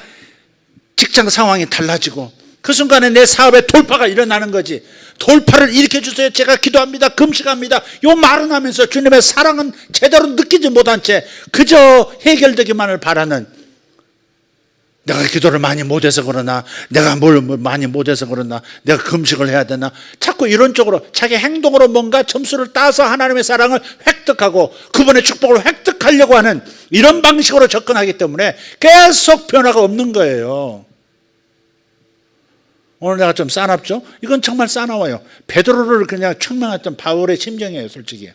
직장 상황이 달라지고 그 순간에 내 사업에 돌파가 일어나는 거지. 돌파를 일으켜 주세요. 제가 기도합니다. 금식합니다. 요 말은 하면서 주님의 사랑은 제대로 느끼지 못한 채 그저 해결되기만을 바라는, 내가 기도를 많이 못해서 그러나, 내가 뭘 많이 못해서 그러나, 내가 금식을 해야 되나, 자꾸 이런 쪽으로 자기 행동으로 뭔가 점수를 따서 하나님의 사랑을 획득하고 그분의 축복을 획득하려고 하는 이런 방식으로 접근하기 때문에 계속 변화가 없는 거예요. 오늘 내가 좀 싸납죠? 이건 정말 싸나워요. 베드로를 그냥 책망했던 바울의 심정이에요, 솔직히.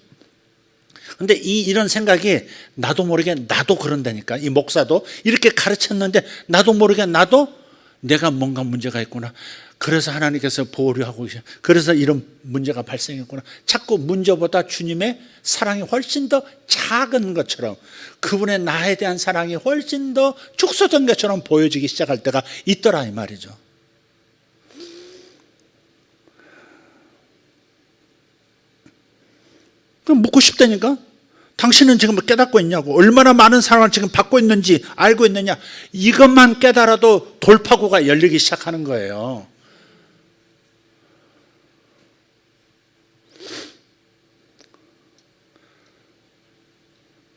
근데 이런 생각이 나도 모르게 나도 그런다니까. 이 목사도 이렇게 가르쳤는데 나도 모르게 나도 내가 뭔가 문제가 있구나. 그래서 하나님께서 보호하고 계셔. 그래서 이런 문제가 발생했구나. 자꾸 문제보다 주님의 사랑이 훨씬 더 작은 것처럼, 그분의 나에 대한 사랑이 훨씬 더 축소된 것처럼 보여지기 시작할 때가 있더라 이 말이죠. 그럼 묻고 싶다니까? 당신은 지금 깨닫고 있냐고. 얼마나 많은 사랑을 지금 받고 있는지 알고 있느냐. 이것만 깨달아도 돌파구가 열리기 시작하는 거예요.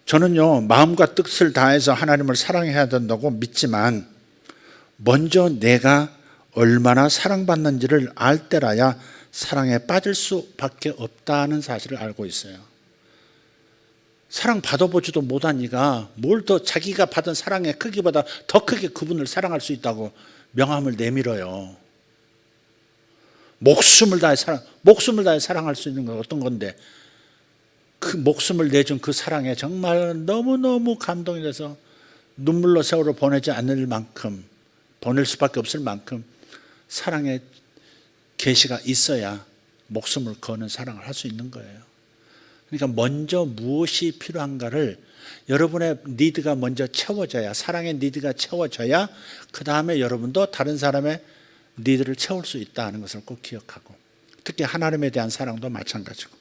저는요, 마음과 뜻을 다해서 하나님을 사랑해야 된다고 믿지만 먼저 내가 얼마나 사랑받는지를 알 때라야 사랑에 빠질 수밖에 없다는 사실을 알고 있어요. 사랑 받아보지도 못한 이가 뭘 더 자기가 받은 사랑의 크기보다 더 크게 그분을 사랑할 수 있다고 명함을 내밀어요. 목숨을 다해 사랑할 수 있는 건 어떤 건데, 그 목숨을 내준 그 사랑에 정말 너무너무 감동이 돼서 눈물로 세월을 보내지 않을 만큼, 보낼 수밖에 없을 만큼 사랑의 계시가 있어야 목숨을 거는 사랑을 할 수 있는 거예요. 그러니까 먼저 무엇이 필요한가를, 여러분의 니드가 먼저 채워져야, 사랑의 니드가 채워져야 그 다음에 여러분도 다른 사람의 니드를 채울 수 있다는 것을 꼭 기억하고, 특히 하나님에 대한 사랑도 마찬가지고.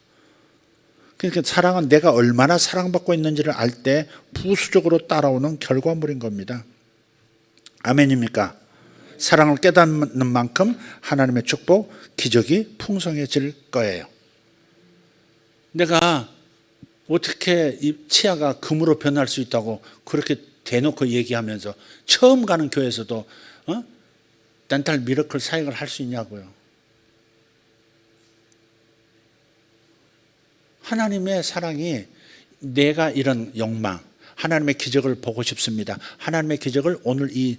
그러니까 사랑은 내가 얼마나 사랑받고 있는지를 알 때 부수적으로 따라오는 결과물인 겁니다. 아멘입니까? 사랑을 깨닫는 만큼 하나님의 축복, 기적이 풍성해질 거예요. 내가 어떻게 이 치아가 금으로 변할 수 있다고 그렇게 대놓고 얘기하면서 처음 가는 교회에서도 덴탈 미러클 사역을 할 수 있냐고요. 하나님의 사랑이, 내가 이런 욕망, 하나님의 기적을 보고 싶습니다. 하나님의 기적을 오늘 이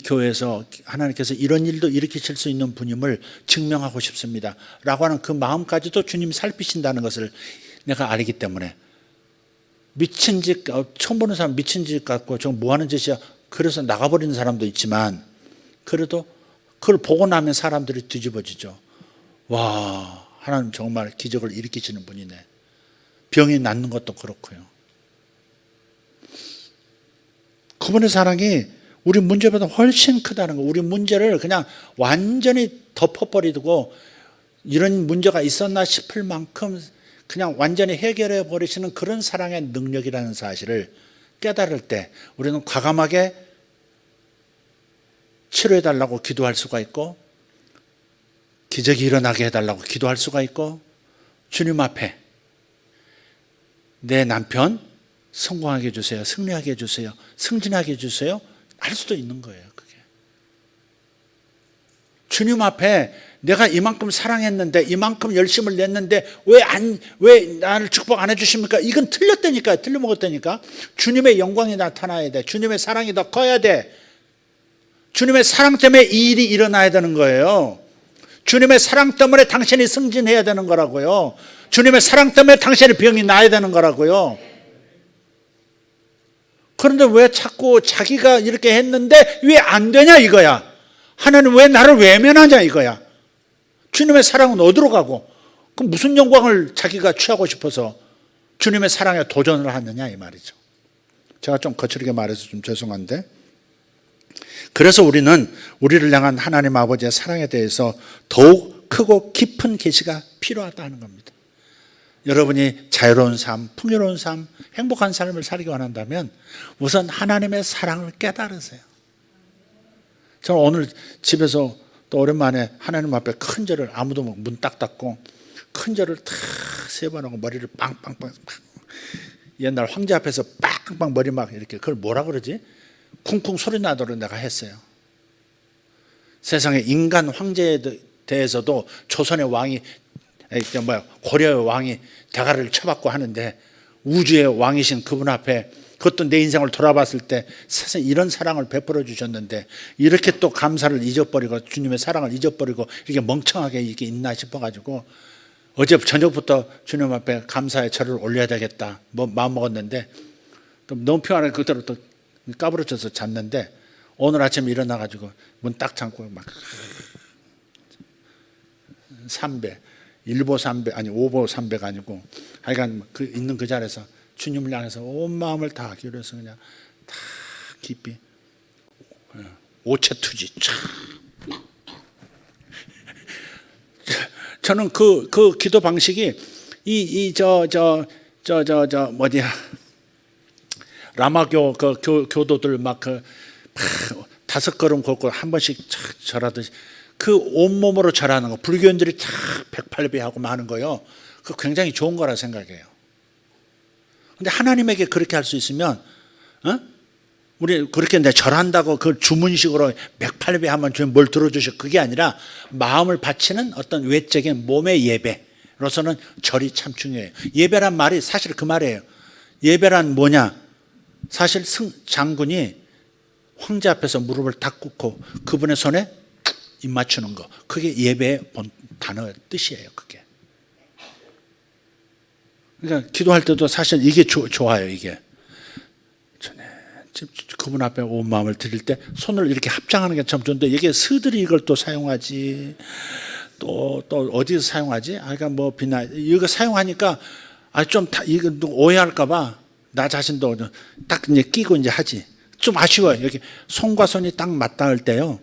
교회에서 하나님께서 이런 일도 일으키실 수 있는 분임을 증명하고 싶습니다. 라고 하는 그 마음까지도 주님이 살피신다는 것을 내가 알기 때문에, 미친 짓, 처음 보는 사람 미친 짓 같고 저 뭐 하는 짓이야. 그래서 나가버리는 사람도 있지만, 그래도 그걸 보고 나면 사람들이 뒤집어지죠. 와, 하나님 정말 기적을 일으키시는 분이네. 병이 낫는 것도 그렇고요. 그분의 사랑이 우리 문제보다 훨씬 크다는 거. 우리 문제를 그냥 완전히 덮어버리고 이런 문제가 있었나 싶을 만큼 그냥 완전히 해결해 버리시는 그런 사랑의 능력이라는 사실을 깨달을 때 우리는 과감하게 치료해 달라고 기도할 수가 있고, 기적이 일어나게 해달라고 기도할 수가 있고, 주님 앞에 내 남편 성공하게 해주세요, 승리하게 해주세요, 승진하게 해주세요 할 수도 있는 거예요. 그게 주님 앞에 내가 이만큼 사랑했는데, 이만큼 열심을 냈는데 왜 나를 축복 안 해주십니까? 이건 틀렸다니까요. 틀려먹었다니까. 주님의 영광이 나타나야 돼. 주님의 사랑이 더 커야 돼. 주님의 사랑 때문에 이 일이 일어나야 되는 거예요. 주님의 사랑 때문에 당신이 승진해야 되는 거라고요. 주님의 사랑 때문에 당신의 병이 나야 되는 거라고요. 그런데 왜 자꾸 자기가 이렇게 했는데 왜 안 되냐 이거야. 하나님 왜 나를 외면하냐 이거야. 주님의 사랑은 어디로 가고, 그럼 무슨 영광을 자기가 취하고 싶어서 주님의 사랑에 도전을 하느냐 이 말이죠. 제가 좀 거칠게 말해서 좀 죄송한데, 그래서 우리는 우리를 향한 하나님 아버지의 사랑에 대해서 더욱 크고 깊은 계시가 필요하다는 겁니다. 여러분이 자유로운 삶, 풍요로운 삶, 행복한 삶을 살기 원한다면 우선 하나님의 사랑을 깨달으세요. 저는 오늘 집에서 또 오랜만에 하나님 앞에 큰 절을, 아무도 문 딱 닫고 큰 절을 탁 세 번 하고 머리를 빵빵빵, 옛날 황제 앞에서 빵빵 머리 막 이렇게, 그걸 뭐라 그러지? 쿵쿵 소리 나도록 내가 했어요. 세상에 인간 황제에 대해서도 조선의 왕이, 고려의 왕이 대가를 쳐받고 하는데, 우주의 왕이신 그분 앞에, 그것도 내 인생을 돌아봤을 때 세상에 이런 사랑을 베풀어 주셨는데 이렇게 또 감사를 잊어버리고 주님의 사랑을 잊어버리고 이렇게 멍청하게 이게 있나 싶어가지고 어제 저녁부터 주님 앞에 감사의 절을 올려야 되겠다 마음 먹었는데, 또 너무 피곤하게 그대로 또 까부러져서 잤는데, 오늘 아침에 일어나가지고 문 딱 잠고 막 삼배, 일보 삼배, 아니 오보 삼배가 아니고 하여간 그 있는 그 자리에서 주님을 향해서 온 마음을 다 기울여서 그냥 다 깊이 오체투지. 저는 그 기도 방식이 라마교 교도들 막 다섯 걸음 걷고 한 번씩 절하듯이 그 온몸으로 절하는 거, 불교인들이 다 108배하고 하는 거요. 그 굉장히 좋은 거라 생각해요. 근데 하나님에게 그렇게 할 수 있으면, 우리 그렇게 내 절한다고 그 주문식으로 108배 하면 주님 뭘 들어주셔, 그게 아니라 마음을 바치는 어떤 외적인 몸의 예배로서는 절이 참 중요해요. 예배란 말이 사실 그 말이에요. 예배란 뭐냐? 사실 장군이 황제 앞에서 무릎을 딱 꿇고 그분의 손에 입 맞추는 거, 그게 예배의 본 단어의 뜻이에요. 그게. 그러니까 기도할 때도 사실 이게 좋아요. 이게 그분 앞에 온 마음을 드릴 때 손을 이렇게 합장하는 게 참 좋은데, 이게 스들이 이걸 또 사용하지, 또 어디서 사용하지? 그러니까 뭐 비나 이거 사용하니까 좀 이거 오해할까봐 나 자신도 딱 이제 끼고 이제 하지. 좀 아쉬워요. 이렇게 손과 손이 딱 맞닿을 때요,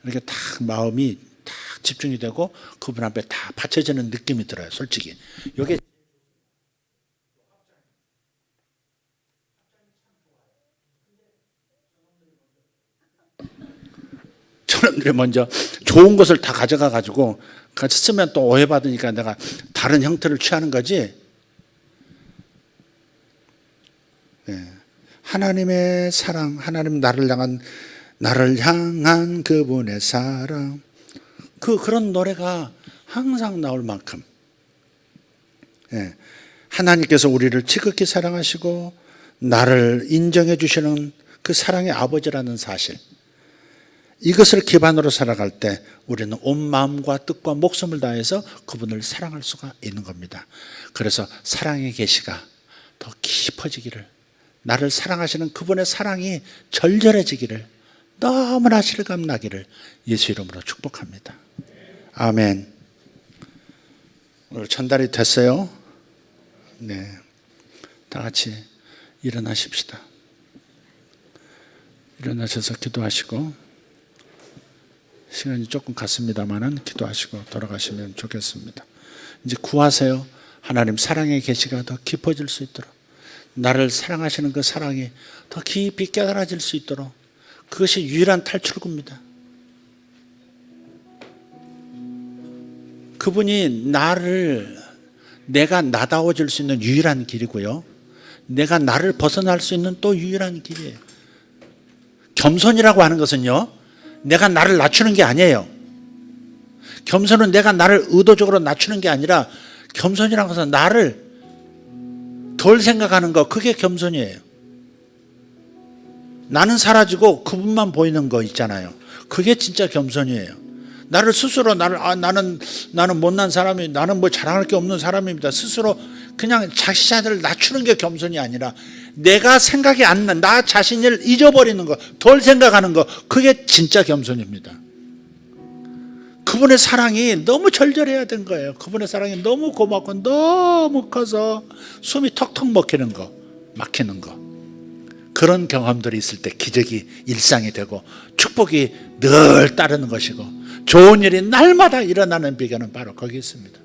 이렇게 딱 마음이 딱 집중이 되고 그분 앞에 다 받쳐지는 느낌이 들어요. 솔직히 이게. 저놈들이 먼저 좋은 것을 다 가져가 가지고 같이 쓰면 또 오해받으니까 내가 다른 형태를 취하는 거지. 네. 하나님의 사랑, 하나님 나를 향한 그분의 사랑, 그런 노래가 항상 나올 만큼, 네. 하나님께서 우리를 지극히 사랑하시고 나를 인정해 주시는 그 사랑의 아버지라는 사실, 이것을 기반으로 살아갈 때 우리는 온 마음과 뜻과 목숨을 다해서 그분을 사랑할 수가 있는 겁니다. 그래서 사랑의 계시가 더 깊어지기를, 나를 사랑하시는 그분의 사랑이 절절해지기를, 너무나 실감나기를 예수 이름으로 축복합니다. 아멘. 오늘 전달이 됐어요? 네. 다 같이 일어나십시다. 일어나셔서 기도하시고, 시간이 조금 갔습니다만은 기도하시고 돌아가시면 좋겠습니다. 이제 구하세요. 하나님 사랑의 계시가 더 깊어질 수 있도록, 나를 사랑하시는 그 사랑이 더 깊이 깨달아질 수 있도록, 그것이 유일한 탈출구입니다. 그분이 내가 나다워질 수 있는 유일한 길이고요, 내가 나를 벗어날 수 있는 또 유일한 길이에요. 겸손이라고 하는 것은요, 내가 나를 낮추는 게 아니에요. 겸손은 내가 나를 의도적으로 낮추는 게 아니라 겸손이라는 것은 나를 덜 생각하는 거, 그게 겸손이에요. 나는 사라지고 그분만 보이는 거 있잖아요. 그게 진짜 겸손이에요. 나를 스스로 나는 못난 사람이, 나는 뭐 자랑할 게 없는 사람입니다. 스스로 그냥 자신을 낮추는 게 겸손이 아니라 내가 생각이 안 나, 나 자신을 잊어버리는 거, 덜 생각하는 거, 그게 진짜 겸손입니다. 그분의 사랑이 너무 절절해야 된 거예요. 그분의 사랑이 너무 고맙고 너무 커서 숨이 턱턱 막히는 거. 그런 경험들이 있을 때 기적이 일상이 되고 축복이 늘 따르는 것이고 좋은 일이 날마다 일어나는 비결은 바로 거기 있습니다.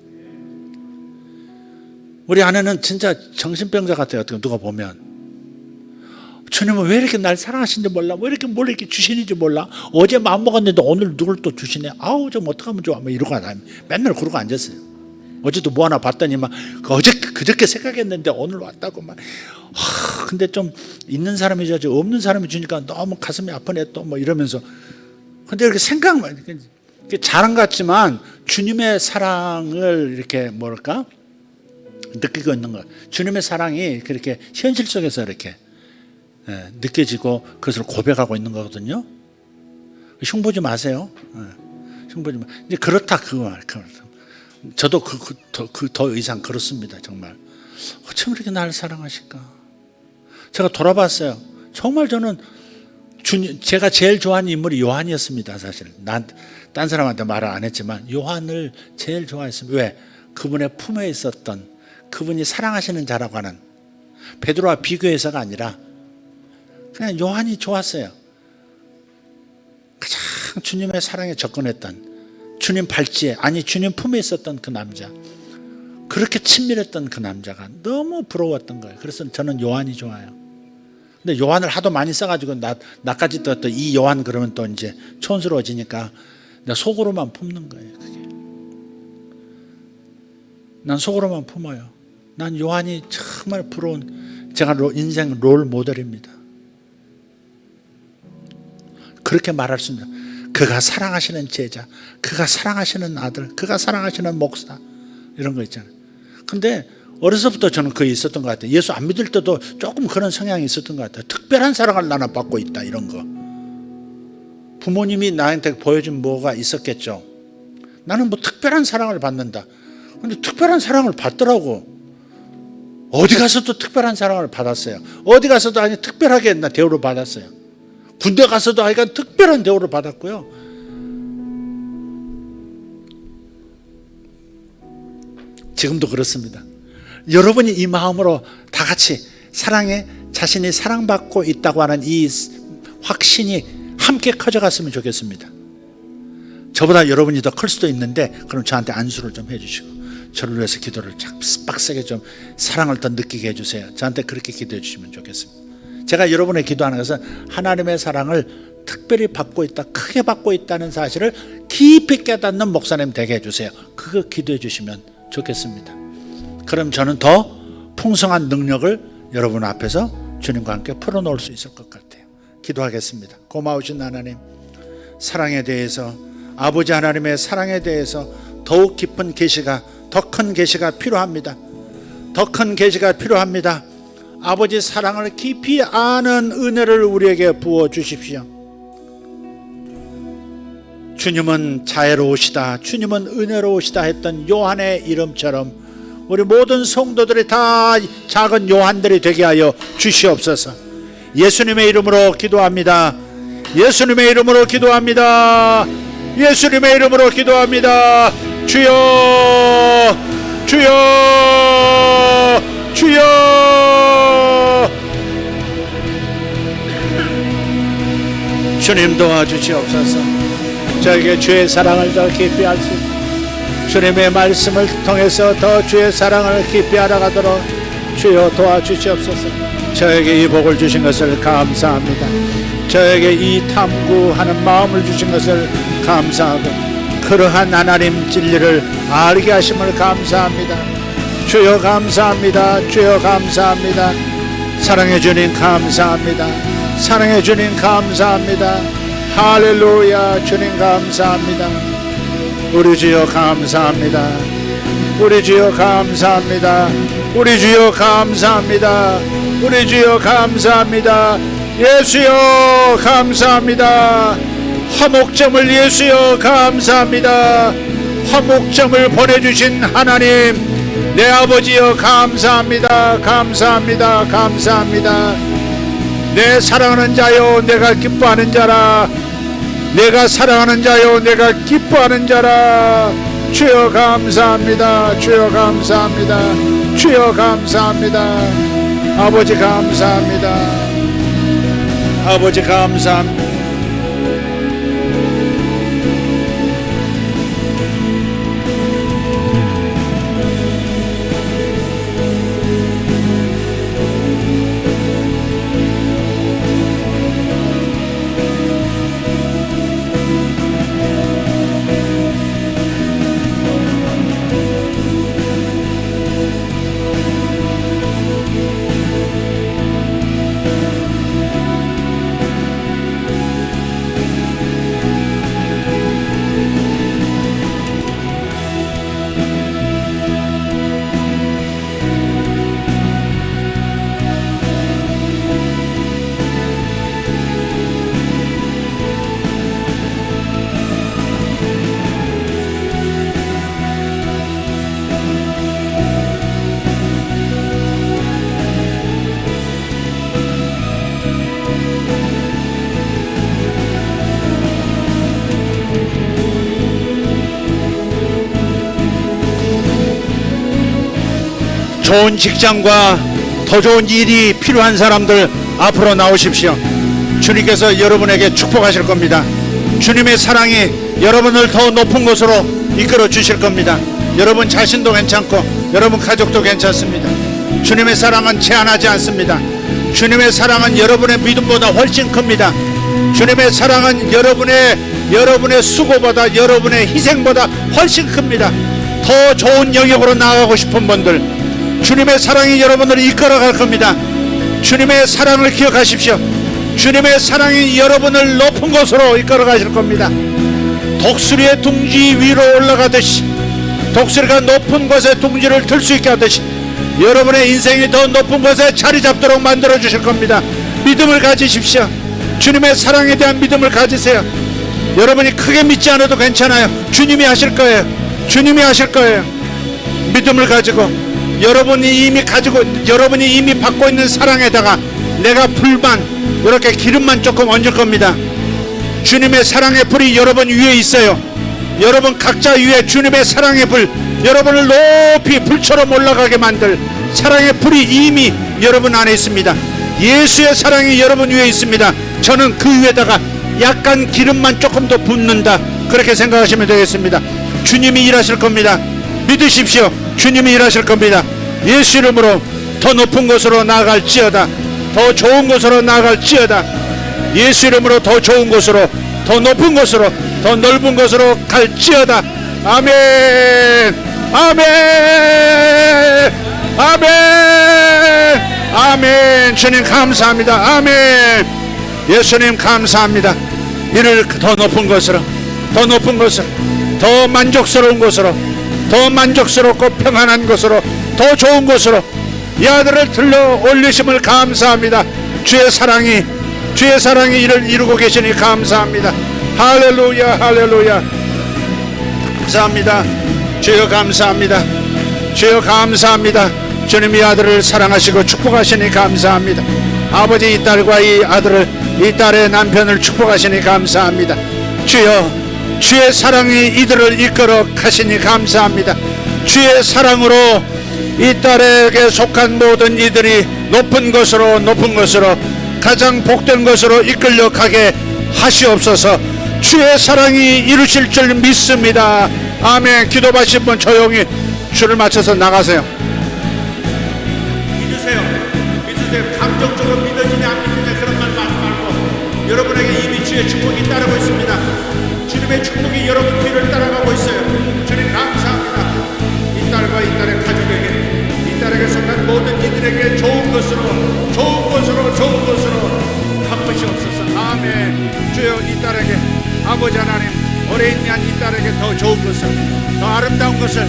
우리 아내는 진짜 정신병자 같아요. 누가 보면 주님은 왜 이렇게 날 사랑하시는지 몰라, 왜 이렇게 뭘 이렇게 주시는지 몰라, 어제 마음 먹었는데 오늘 누굴 또 주시네, 아우 좀 어떡하면 좋아, 뭐 이러고 맨날 그러고 앉았어요. 어제도 뭐 하나 봤더니 막 그저께 생각했는데 오늘 왔다고 막. 근데 좀 있는 사람이 주지 없는 사람이 주니까 너무 가슴이 아프네 또 뭐 이러면서. 근데 이렇게 생각만, 이렇게 자랑 같지만 주님의 사랑을 이렇게 뭐랄까 느끼고 있는 거예요. 주님의 사랑이 그렇게 현실 속에서 이렇게 느껴지고 그것을 고백하고 있는 거거든요. 흉보지 마세요. 흉보지 마. 이제 그렇다 그거. 저도 더 이상 그렇습니다. 정말 어쩜 이렇게 나를 사랑하실까. 제가 돌아봤어요. 정말 저는 제가 제일 좋아하는 인물이 요한이었습니다. 사실 딴 사람한테 말을 안 했지만 요한을 제일 좋아했습니다. 왜? 그분의 품에 있었던, 그분이 사랑하시는 자라고 하는, 베드로와 비교해서가 아니라 그냥 요한이 좋았어요. 가장 주님의 사랑에 접근했던, 주님 발치에, 아니 주님 품에 있었던 그 남자, 그렇게 친밀했던 그 남자가 너무 부러웠던 거예요. 그래서 저는 요한이 좋아요. 근데 요한을 하도 많이 써가지고 나까지 또 이 요한 그러면 또 이제 촌스러워지니까 나 속으로만 품는 거예요. 그게. 난 속으로만 품어요. 난 요한이 정말 부러운, 제가 인생 롤 모델입니다. 그렇게 말할 수 있는, 그가 사랑하시는 제자, 그가 사랑하시는 아들, 그가 사랑하시는 목사, 이런 거 있잖아요. 근데 어려서부터 저는 그게 있었던 것 같아요. 예수 안 믿을 때도 조금 그런 성향이 있었던 것 같아요. 특별한 사랑을 나는 받고 있다, 이런 거. 부모님이 나한테 보여준 뭐가 있었겠죠. 나는 뭐 특별한 사랑을 받는다. 근데 특별한 사랑을 받더라고. 어디 가서도 특별한 사랑을 받았어요. 어디 가서도 아니 특별하게 나 대우를 받았어요. 군대 가서도 하여간 특별한 대우를 받았고요. 지금도 그렇습니다. 여러분이 이 마음으로 다 같이 사랑에, 자신이 사랑받고 있다고 하는 이 확신이 함께 커져갔으면 좋겠습니다. 저보다 여러분이 더 클 수도 있는데 그럼 저한테 안수를 좀 해주시고 저를 위해서 기도를 빡세게 좀 사랑을 더 느끼게 해주세요. 저한테 그렇게 기도해 주시면 좋겠습니다. 제가 여러분의 기도하는 것은 하나님의 사랑을 특별히 받고 있다, 크게 받고 있다는 사실을 깊이 깨닫는 목사님 되게 해주세요. 그거 기도해 주시면 좋겠습니다. 그럼 저는 더 풍성한 능력을 여러분 앞에서 주님과 함께 풀어놓을 수 있을 것 같아요. 기도하겠습니다. 고마우신 하나님, 사랑에 대해서, 아버지 하나님의 사랑에 대해서 더욱 깊은 계시가, 더 큰 계시가 필요합니다. 더 큰 계시가 필요합니다. 아버지 사랑을 깊이 아는 은혜를 우리에게 부어 주십시오. 주님은 자애로우시다, 주님은 은혜로우시다 했던 요한의 이름처럼 우리 모든 성도들이 다 작은 요한들이 되게 하여 주시옵소서. 예수님의 이름으로 기도합니다. 예수님의 이름으로 기도합니다. 예수님의 이름으로 기도합니다. 주여, 주여, 주여. 주님 도와주시옵소서. 저에게 주의 사랑을 더 깊이 할 수 있도록, 주님의 말씀을 통해서 더 주의 사랑을 깊이 알아가도록 주여 도와주시옵소서. 저에게 이 복을 주신 것을 감사합니다. 저에게 이 탐구하는 마음을 주신 것을 감사하고 그러한 하나님 진리를 알게 하심을 감사합니다. 주여 감사합니다. 주여 감사합니다. 사랑해 주님 감사합니다. 사랑해 주님 감사합니다. 할렐루야. 주님 감사합니다. 우리 주여 감사합니다. 우리 주여 감사합니다. 우리 주여 감사합니다. 우리 주여 감사합니다. 예수여 감사합니다. 화목점을 예수여 감사합니다. 화목점을 보내주신 하나님 내 아버지여 감사합니다. 감사합니다. 감사합니다. 내 사랑하는 자여 내가 기뻐하는 자라. 내가 사랑하는 자여 내가 기뻐하는 자라. 주여 감사합니다. 주여 감사합니다. 주여 감사합니다. 아버지 감사합니다. 아버지 감사합니다. 좋은 직장과 더 좋은 일이 필요한 사람들 앞으로 나오십시오. 주님께서 여러분에게 축복하실 겁니다. 주님의 사랑이 여러분을 더 높은 곳으로 이끌어 주실 겁니다. 여러분 자신도 괜찮고 여러분 가족도 괜찮습니다. 주님의 사랑은 제한하지 않습니다. 주님의 사랑은 여러분의 믿음보다 훨씬 큽니다. 주님의 사랑은 여러분의 수고보다 여러분의 희생보다 훨씬 큽니다. 더 좋은 영역으로 나아가고 싶은 분들 주님의 사랑이 여러분을 이끌어갈 겁니다. 주님의 사랑을 기억하십시오. 주님의 사랑이 여러분을 높은 곳으로 이끌어가실 겁니다. 독수리의 둥지 위로 올라가듯이 독수리가 높은 곳에 둥지를 들 수 있게 하듯이 여러분의 인생이 더 높은 곳에 자리 잡도록 만들어 주실 겁니다. 믿음을 가지십시오. 주님의 사랑에 대한 믿음을 가지세요. 여러분이 크게 믿지 않아도 괜찮아요. 주님이 하실 거예요. 주님이 하실 거예요. 믿음을 가지고 여러분이 이미 받고 있는 사랑에다가 내가 불만 이렇게 기름만 조금 얹을 겁니다. 주님의 사랑의 불이 여러분 위에 있어요. 여러분 각자 위에 주님의 사랑의 불, 여러분을 높이 불처럼 올라가게 만들 사랑의 불이 이미 여러분 안에 있습니다. 예수의 사랑이 여러분 위에 있습니다. 저는 그 위에다가 약간 기름만 조금 더 붓는다, 그렇게 생각하시면 되겠습니다. 주님이 일하실 겁니다. 믿으십시오. 주님이 일하실 겁니다. 예수 이름으로 더 높은 곳으로 나아갈지어다. 더 좋은 곳으로 나아갈지어다. 예수 이름으로 더 좋은 곳으로, 더 높은 곳으로, 더 넓은 곳으로 갈지어다. 아멘. 아멘. 아멘. 아멘. 주님 감사합니다. 아멘. 예수님 감사합니다. 이를 더 높은 곳으로, 더 높은 곳으로, 더 만족스러운 곳으로, 더 만족스럽고 평안한 곳으로, 더 좋은 곳으로 이 아들을 들러 올리심을 감사합니다. 주의 사랑이 이를 이루고 계시니 감사합니다. 할렐루야. 할렐루야. 감사합니다. 주여 감사합니다. 주여 감사합니다. 주님 이 아들을 사랑하시고 축복하시니 감사합니다. 아버지 이 딸과 이 아들을, 이 딸의 남편을 축복하시니 감사합니다. 주여 주의 사랑이 이들을 이끌어 가시니 감사합니다. 주의 사랑으로 이 딸에게 속한 모든 이들이 높은 곳으로 가장 복된 곳으로 이끌려 가게 하시옵소서. 주의 사랑이 이루실 줄 믿습니다. 아멘. 기도하신 분 조용히 줄을 맞춰서 나가세요. 믿으세요. 감정적으로 믿어지냐 안 믿으냐 그런 말 하지 말고 여러분에게 이미 주의 축복이 따르고 있습니다. 주님의 축복이 여러분 뒤를 따라가고 있어요. 주님 감사합니다. 이 딸과 이 딸의 가족에게, 이 딸에게 속한 모든 이들에게 좋은 것으로 갚으시옵소서. 아멘. 주여 이 딸에게 아버지 하나님 고레인미한 이 딸에게 더 좋은 것을, 더 아름다운 것을,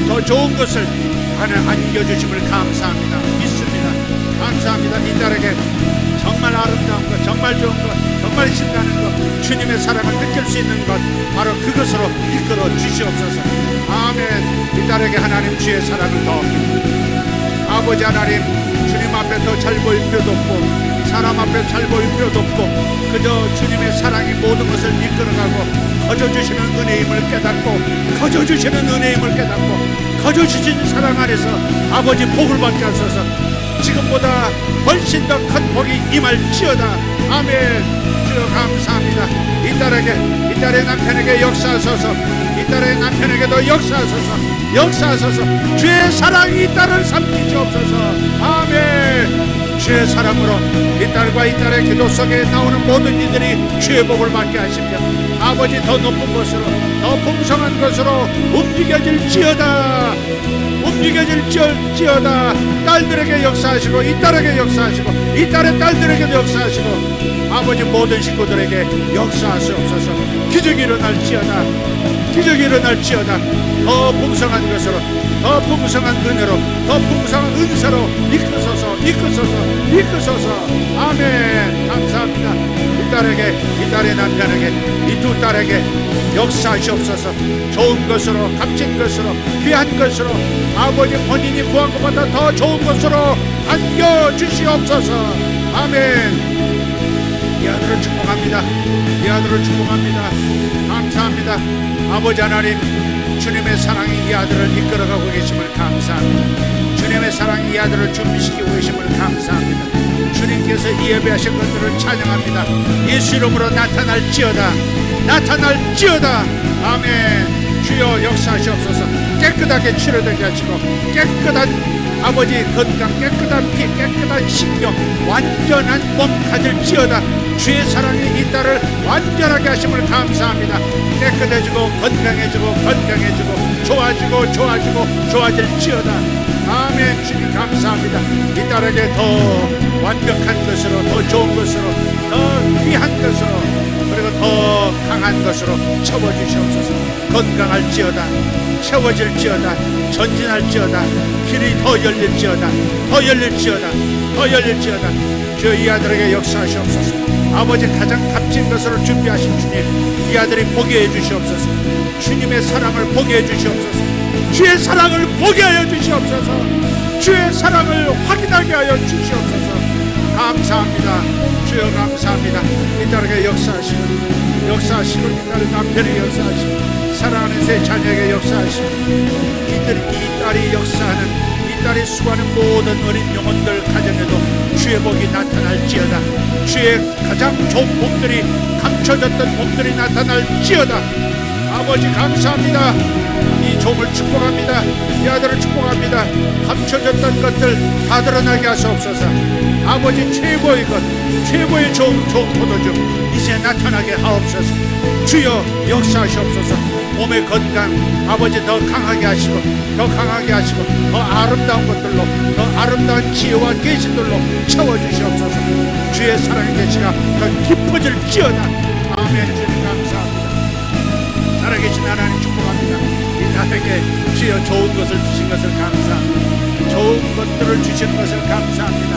더 좋은 것을 안겨주심을 감사합니다. 믿습니다. 감사합니다. 이 딸에게 정말 아름다운 것, 정말 좋은 것, 정말 신나는 것, 주님의 사랑을 느낄 수 있는 것, 바로 그것으로 이끌어 주시옵소서. 아멘. 이 딸에게 하나님 주의 사랑을 더합니다. 아버지 하나님, 주님 앞에 더 잘 보일 필요도 없고 사람 앞에 잘 보일 필요도 없고 그저 주님의 사랑이 모든 것을 이끌어가고 거저주시는 은혜임을 깨닫고 거저주신 사랑 안에서 아버지 복을 받게 하소서. 지금보다 훨씬 더 큰 복이 임할지어다. 아멘. 주여 감사합니다. 이 딸의 남편에게 역사하소서. 이 딸의 남편에게도 역사하소서. 주의 사랑이 이 딸을 삼키시옵소서. 아멘. 주의 사랑으로 이 딸과 이 딸의 기도 속에 나오는 모든 이들이 주의 복을 받게 하시며 아버지 더 높은 것으로, 더 풍성한 것으로 움직여질지어다. 딸들에게 역사하시고 이 딸에게 역사하시고 이 딸의 딸들에게도 역사하시고 아버지 모든 식구들에게 역사하시옵소서. 기적이 일어날지어다. 더 풍성한 것으로, 더 풍성한 은혜로, 더 풍성한 은사로 이끄소서. 아멘. 감사합니다. 이 딸의 남편에게, 이 두 딸에게 역사하시옵소서. 좋은 것으로, 값진 것으로, 귀한 것으로 아버지 본인이 구한 것보다 더 좋은 것으로 안겨주시옵소서. 아멘. 이 아들을 축복합니다. 감사합니다. 아버지 하나님, 주님의 사랑이 이 아들을 이끌어가고 계심을 감사합니다. 주님의 사랑이 이 아들을 준비시키고 계심을 감사합니다. 주님께서 이 예배하신 것들을 찬양합니다. 예수 이름으로 나타날지어다. 아멘. 주여 역사하시옵소서. 깨끗하게 치료되게 하시고 깨끗한 아버지 건강, 깨끗한 피, 깨끗한 신경, 완전한 몸 가질지어다. 주의 사랑이 이 딸을 완전하게 하심을 감사합니다. 깨끗해지고 건강해지고 좋아질지어다. 아멘. 주님 감사합니다. 이 딸에게 더 완벽한 것으로, 더 좋은 것으로, 더 귀한 것으로, 그리고 더 강한 것으로 채워주시옵소서. 건강할지어다. 채워질지어다. 전진할지어다. 길이 더 열릴지어다. 주여 이 아들에게 역사하시옵소서. 아버지 가장 값진 것으로 준비하신 주님, 이 아들이 보게 해주시옵소서. 주님의 사랑을 보게 해주시옵소서. 주의 사랑을 보게 하여 주시옵소서. 주의 사랑을 확인하게 하여 주시옵소서. 감사합니다. 주여 감사합니다. 이 딸에게 역사하시고 이 딸의 남편에게 역사하시고 사랑하는 세 자녀에게 역사하시고 이 딸이 역사하는, 이 딸이 수고하는 모든 어린 영혼들 가정에도 주의 복이 나타날지어다. 주의 가장 좋은 복들이, 감춰졌던 복들이 나타날지어다. 아버지 감사합니다. 이 종을 축복합니다. 이 아들을 축복합니다. 감춰졌던 것들 다 드러나게 하시옵소서. 아버지 최고의 것, 최고의 좋은 포도주 이제 나타나게 하옵소서. 주여 역사하시옵소서. 몸의 건강 아버지 더 강하게 하시고 더 아름다운 것들로, 더 아름다운 지혜와 계시들로 채워주시옵소서. 주의 사랑의 계시가 더 깊어질지어다. 아멘. 주님 감사합니다. 살아계신 하나님 축복합니다. 이 딸에게 주여 좋은 것을 주신 것을 감사합니다. 좋은 것들을 주신 것을 감사합니다.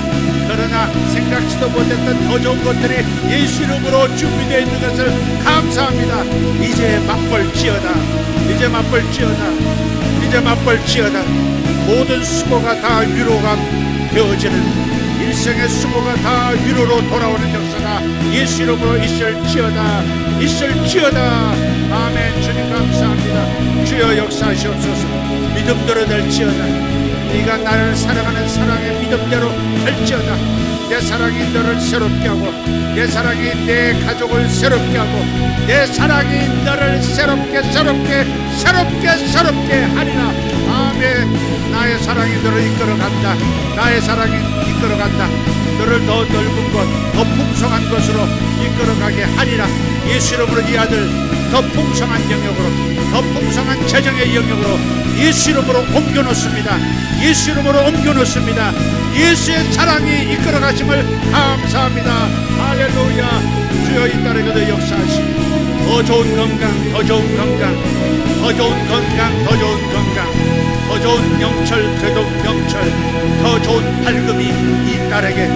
그러나 생각지도 못했던 더 좋은 것들이 예수 이름으로 준비되어 있는 것을 감사합니다. 이제 맛볼지어다. 모든 수고가 다 위로가 되어지는, 일생의 수고가 다 위로로 돌아오는 역사가 예수 이름으로 있을지어다. 아멘. 주님 감사합니다. 주여 역사하시옵소서. 믿음대로 될지어다. 네가 나를 사랑하는 사랑의 믿음대로 될지어다. 내 사랑이 너를 새롭게 하고, 내 사랑이 내 가족을 새롭게 하고, 내 사랑이 너를 새롭게 하리라. 아멘. 나의 사랑이 너를 이끌어간다. 너를 더 넓은 것, 더 풍성한 것으로 이끌어가게 하리라. 예수 이름으로 이 아들 더 풍성한 영역으로, 더 풍성한 재정의 영역으로 예수 이름으로 옮겨놓습니다. 예수의 사랑이 이끌어가심을 감사합니다. 할렐루야. 주여 이 딸에게도 역사하시고 더 좋은 건강, 더 좋은 건강, 더 좋은 건강, 더 좋은 건강, 더 좋은 명철, 더 좋은 명철, 더 좋은 발급이 이 딸에게,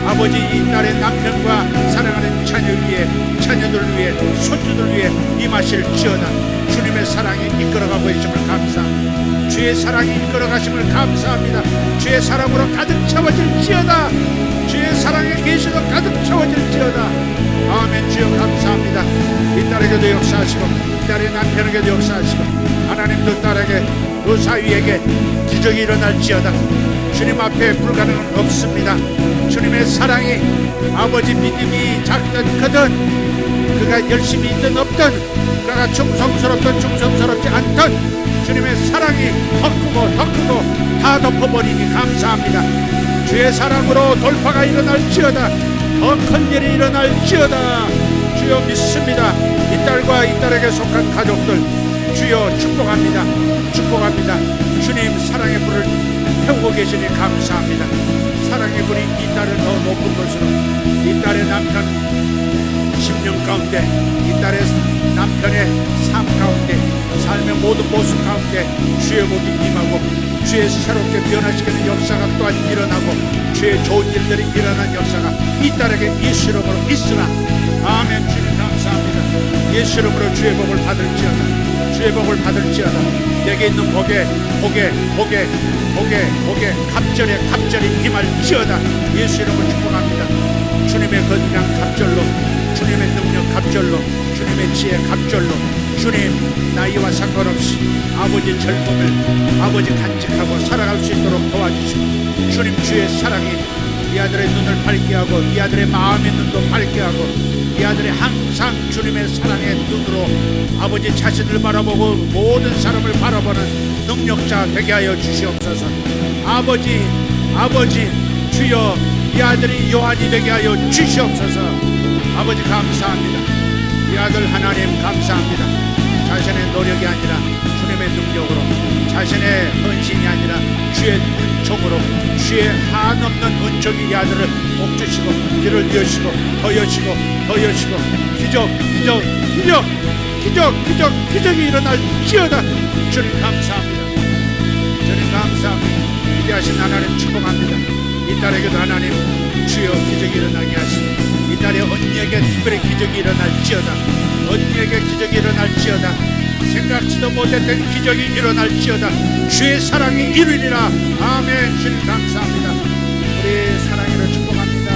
아버지 이 딸의 남편과 사랑하는 자녀 위에, 자녀들 위에, 손주들 위에 임하실지어다. 주님의 사랑이 이끌어가고 계심을 감사합니다. 주의 사랑이 이끌어가심을 감사합니다. 주의 사랑으로 가득 채워질지어다. 주의 사랑의 계시로 가득 채워질지어다. 아멘. 주여 감사합니다. 이 딸에게도 역사하시고 이 딸의 남편에게도 역사하시고 하나님 두 딸에게 두 사위에게 기적이 일어날지어다. 주님 앞에 불가능은 없습니다. 주님의 사랑이 아버지 믿음이 작든 크든 그가 열심히 있든 없든 그가 충성스럽든 충성스럽지 않든 주님의 사랑이 더 크고 더 크고 다 덮어버리니 감사합니다. 주의 사랑으로 돌파가 일어날지어다. 더 큰 일이 일어날지어다. 주여 믿습니다. 이 딸과 이 딸에게 속한 가족들 주여 축복합니다. 축복합니다. 주님 사랑의 불을 태우고 계시니 감사합니다. 사랑의 불이 이 딸을 더 높은 곳으로, 이 딸의 남편 10년 가운데, 이 딸의 남편의 삶 가운데, 삶의 모든 모습 가운데 주의 복이 임하고 주의 새롭게 변화시키는 역사가 또한 일어나고 주의 좋은 일들이 일어난 역사가 이 딸에게 예수 이름으로 있으나 아멘. 주님 감사합니다. 예수 이름으로 주의 복을 받을지어다. 주의 복을 받을지어다. 내게 있는 복에 갑절에 임할지어다. 예수 이름으로 축복합니다. 주님의 건강 갑절로, 주님의 능력 갑절로, 주님의 지혜 갑절로, 주님 나이와 상관없이 아버지 젊음을 아버지 간직하고 살아갈 수 있도록 도와주시고 주님 주의 사랑이 이 아들의 눈을 밝게 하고 이 아들의 마음의 눈도 밝게 하고 이 아들이 항상 주님의 사랑의 눈으로 아버지 자신을 바라보고 모든 사람을 바라보는 능력자 되게 하여 주시옵소서. 아버지 주여 이 아들이 요한이 되게 하여 주시옵소서. 아버지 감사합니다. 이 아들 하나님 감사합니다. 자신의 노력이 아니라 주님의 능력으로, 자신의 헌신이 아니라 주의 은총으로, 주의 한없는 은총이 이 아들을 복주시고 길을 여시고 더 여시고 더 여시고 기적이 일어날지어다. 주님 감사합니다. 주님 감사합니다. 위대하신 하나님 축복합니다. 이 딸에게도 하나님 주여 기적이 일어나게 하시고 이 딸의 언니에게 특별히 기적이 일어날지어다. 언니에게 기적이 일어날지어다. 생각지도 못했던 기적이 일어날지어다. 주의 사랑이 이루리라. 아멘. 주님 감사합니다. 우리 사랑이를 축복합니다.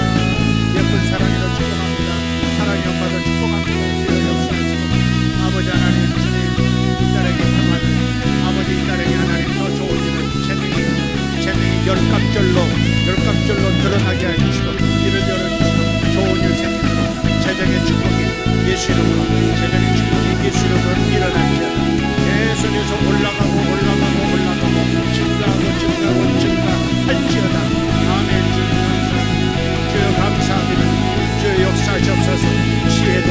예쁜 사랑이를 축복합니다. 사랑의 엄마도 축복합니다. 주여 역사하시고 아버지 하나님 주님 이 딸에게 평안을, 아버지 이 딸에게 하나님 더 좋은 일을 재능이 열갑절로 드러나게 해주시고 길을 열어주시고 좋은 일 생기도록 재정의 축복이 예수 이름으로, 재정의 축복이 예수 이름으로 일어날지어다. 계속해서 올라가고 증가할지어다. 아멘. 주여 감사합니다. 주여 역사하시옵소서. 지혜도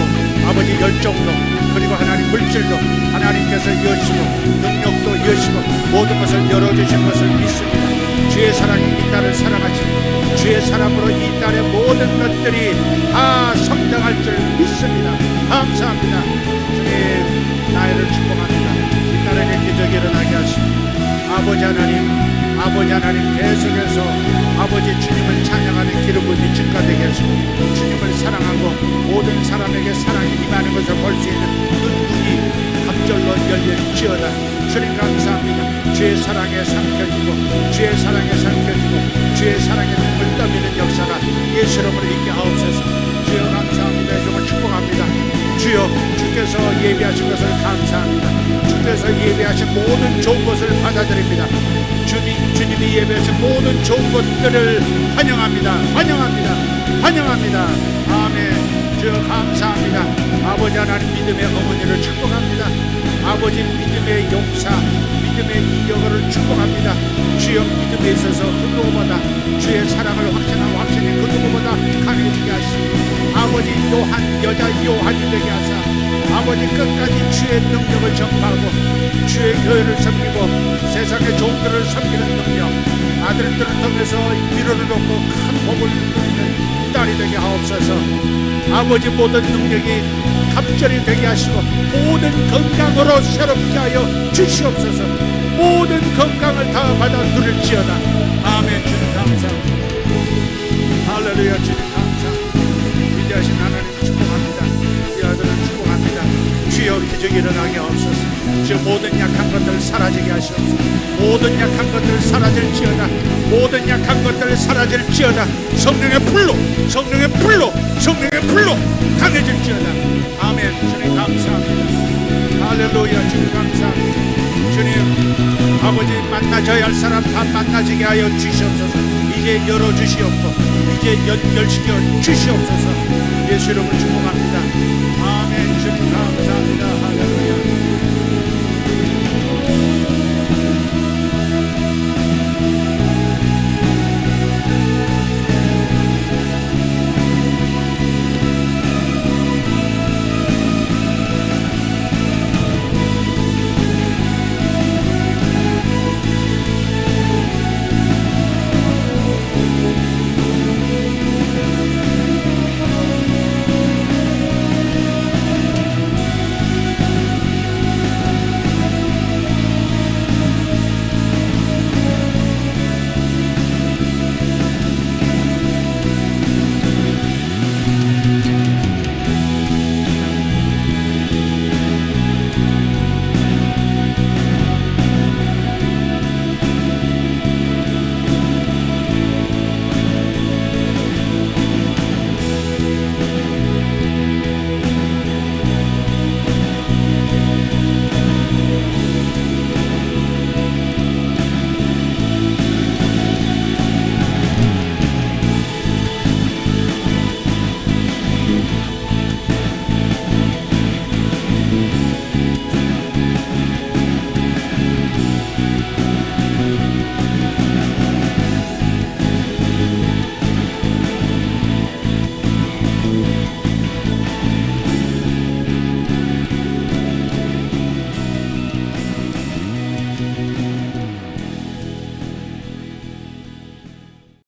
아버지 열정도 그리고 하나님 물질도 하나님께서 여시고 능력도 여시고 모든 것을 열어주신 것을 믿습니다. 주의 사랑이 이 딸을 사랑하시고 주의 사랑으로 이 딸의 모든 것들이 다 성장할 줄 믿습니다. 감사합니다. 주님 나이를 축복합니다. 이 딸에게 기적이 일어나게 하시고 아버지 하나님 계속해서 아버지 주님을 찬양하는 기름부음이 증가되게 하시고 주님을 사랑하고 모든 사람에게 사랑이 임하는 것을 볼 수 있는 그 눈이 갑절로 열릴지어다. 주님 감사합니다. 주의 사랑에 삼켜지고 주의 사랑에 눈물 떠미는 역사가 예수 이름으로 있게 하옵소서. 주여 감사합니다. 이름을 축복합니다. 주여 주께서 예비하신 것을 감사합니다. 주께서 예비하신 모든 좋은 것을 받아들입니다. 주님이 예배하신 모든 좋은 것들을 환영합니다. 아멘. 주여 감사합니다. 아버지 하나님 믿음의 어머니를 축복합니다. 아버지 믿음의 용사, 믿음의 이력을 축복합니다. 주여 믿음에 있어서 그 누구보다 주의 사랑을 확신이 그 누구보다 강해지게 하시고 아버지 여자 요한이 되게 하사 아버지 끝까지 주의 능력을 전파하고 주의 교회를 섬기고 세상의 종들을 섬기는 능력, 아들들을 통해서 위로를 얻고 큰 복을 누리는 딸이 되게 하옵소서. 아버지 모든 능력이 갑절이 되게 하시고 모든 건강으로 새롭게 하여 주시옵소서. 모든 건강을 다 받아 누릴지어다. 아멘. 주님 감사합니다. 할렐루야. 주님 감사합니다. 위대하신 하나님 축복합니다. 이 아들을 축복합니다. 주여 기적이 일어나게 하옵소서. 주 모든 약한 것들 사라지게 하시옵소서. 모든 약한 것들 사라질지어다. 모든 약한 것들 사라질지어다. 성령의 불로, 성령의 불로, 성령의 불로 강해질지어다. 아멘. 주님 감사합니다. 할렐루야. 주님 감사합니다. 주님 아버지 만나져야 할 사람 다 만나지게 하여 주시옵소서. 이제 열어주시옵고 이제 연결시켜 주시옵소서. 예수 이름을 축복합니다. 아멘. 주님 감사합니다. 할렐루야.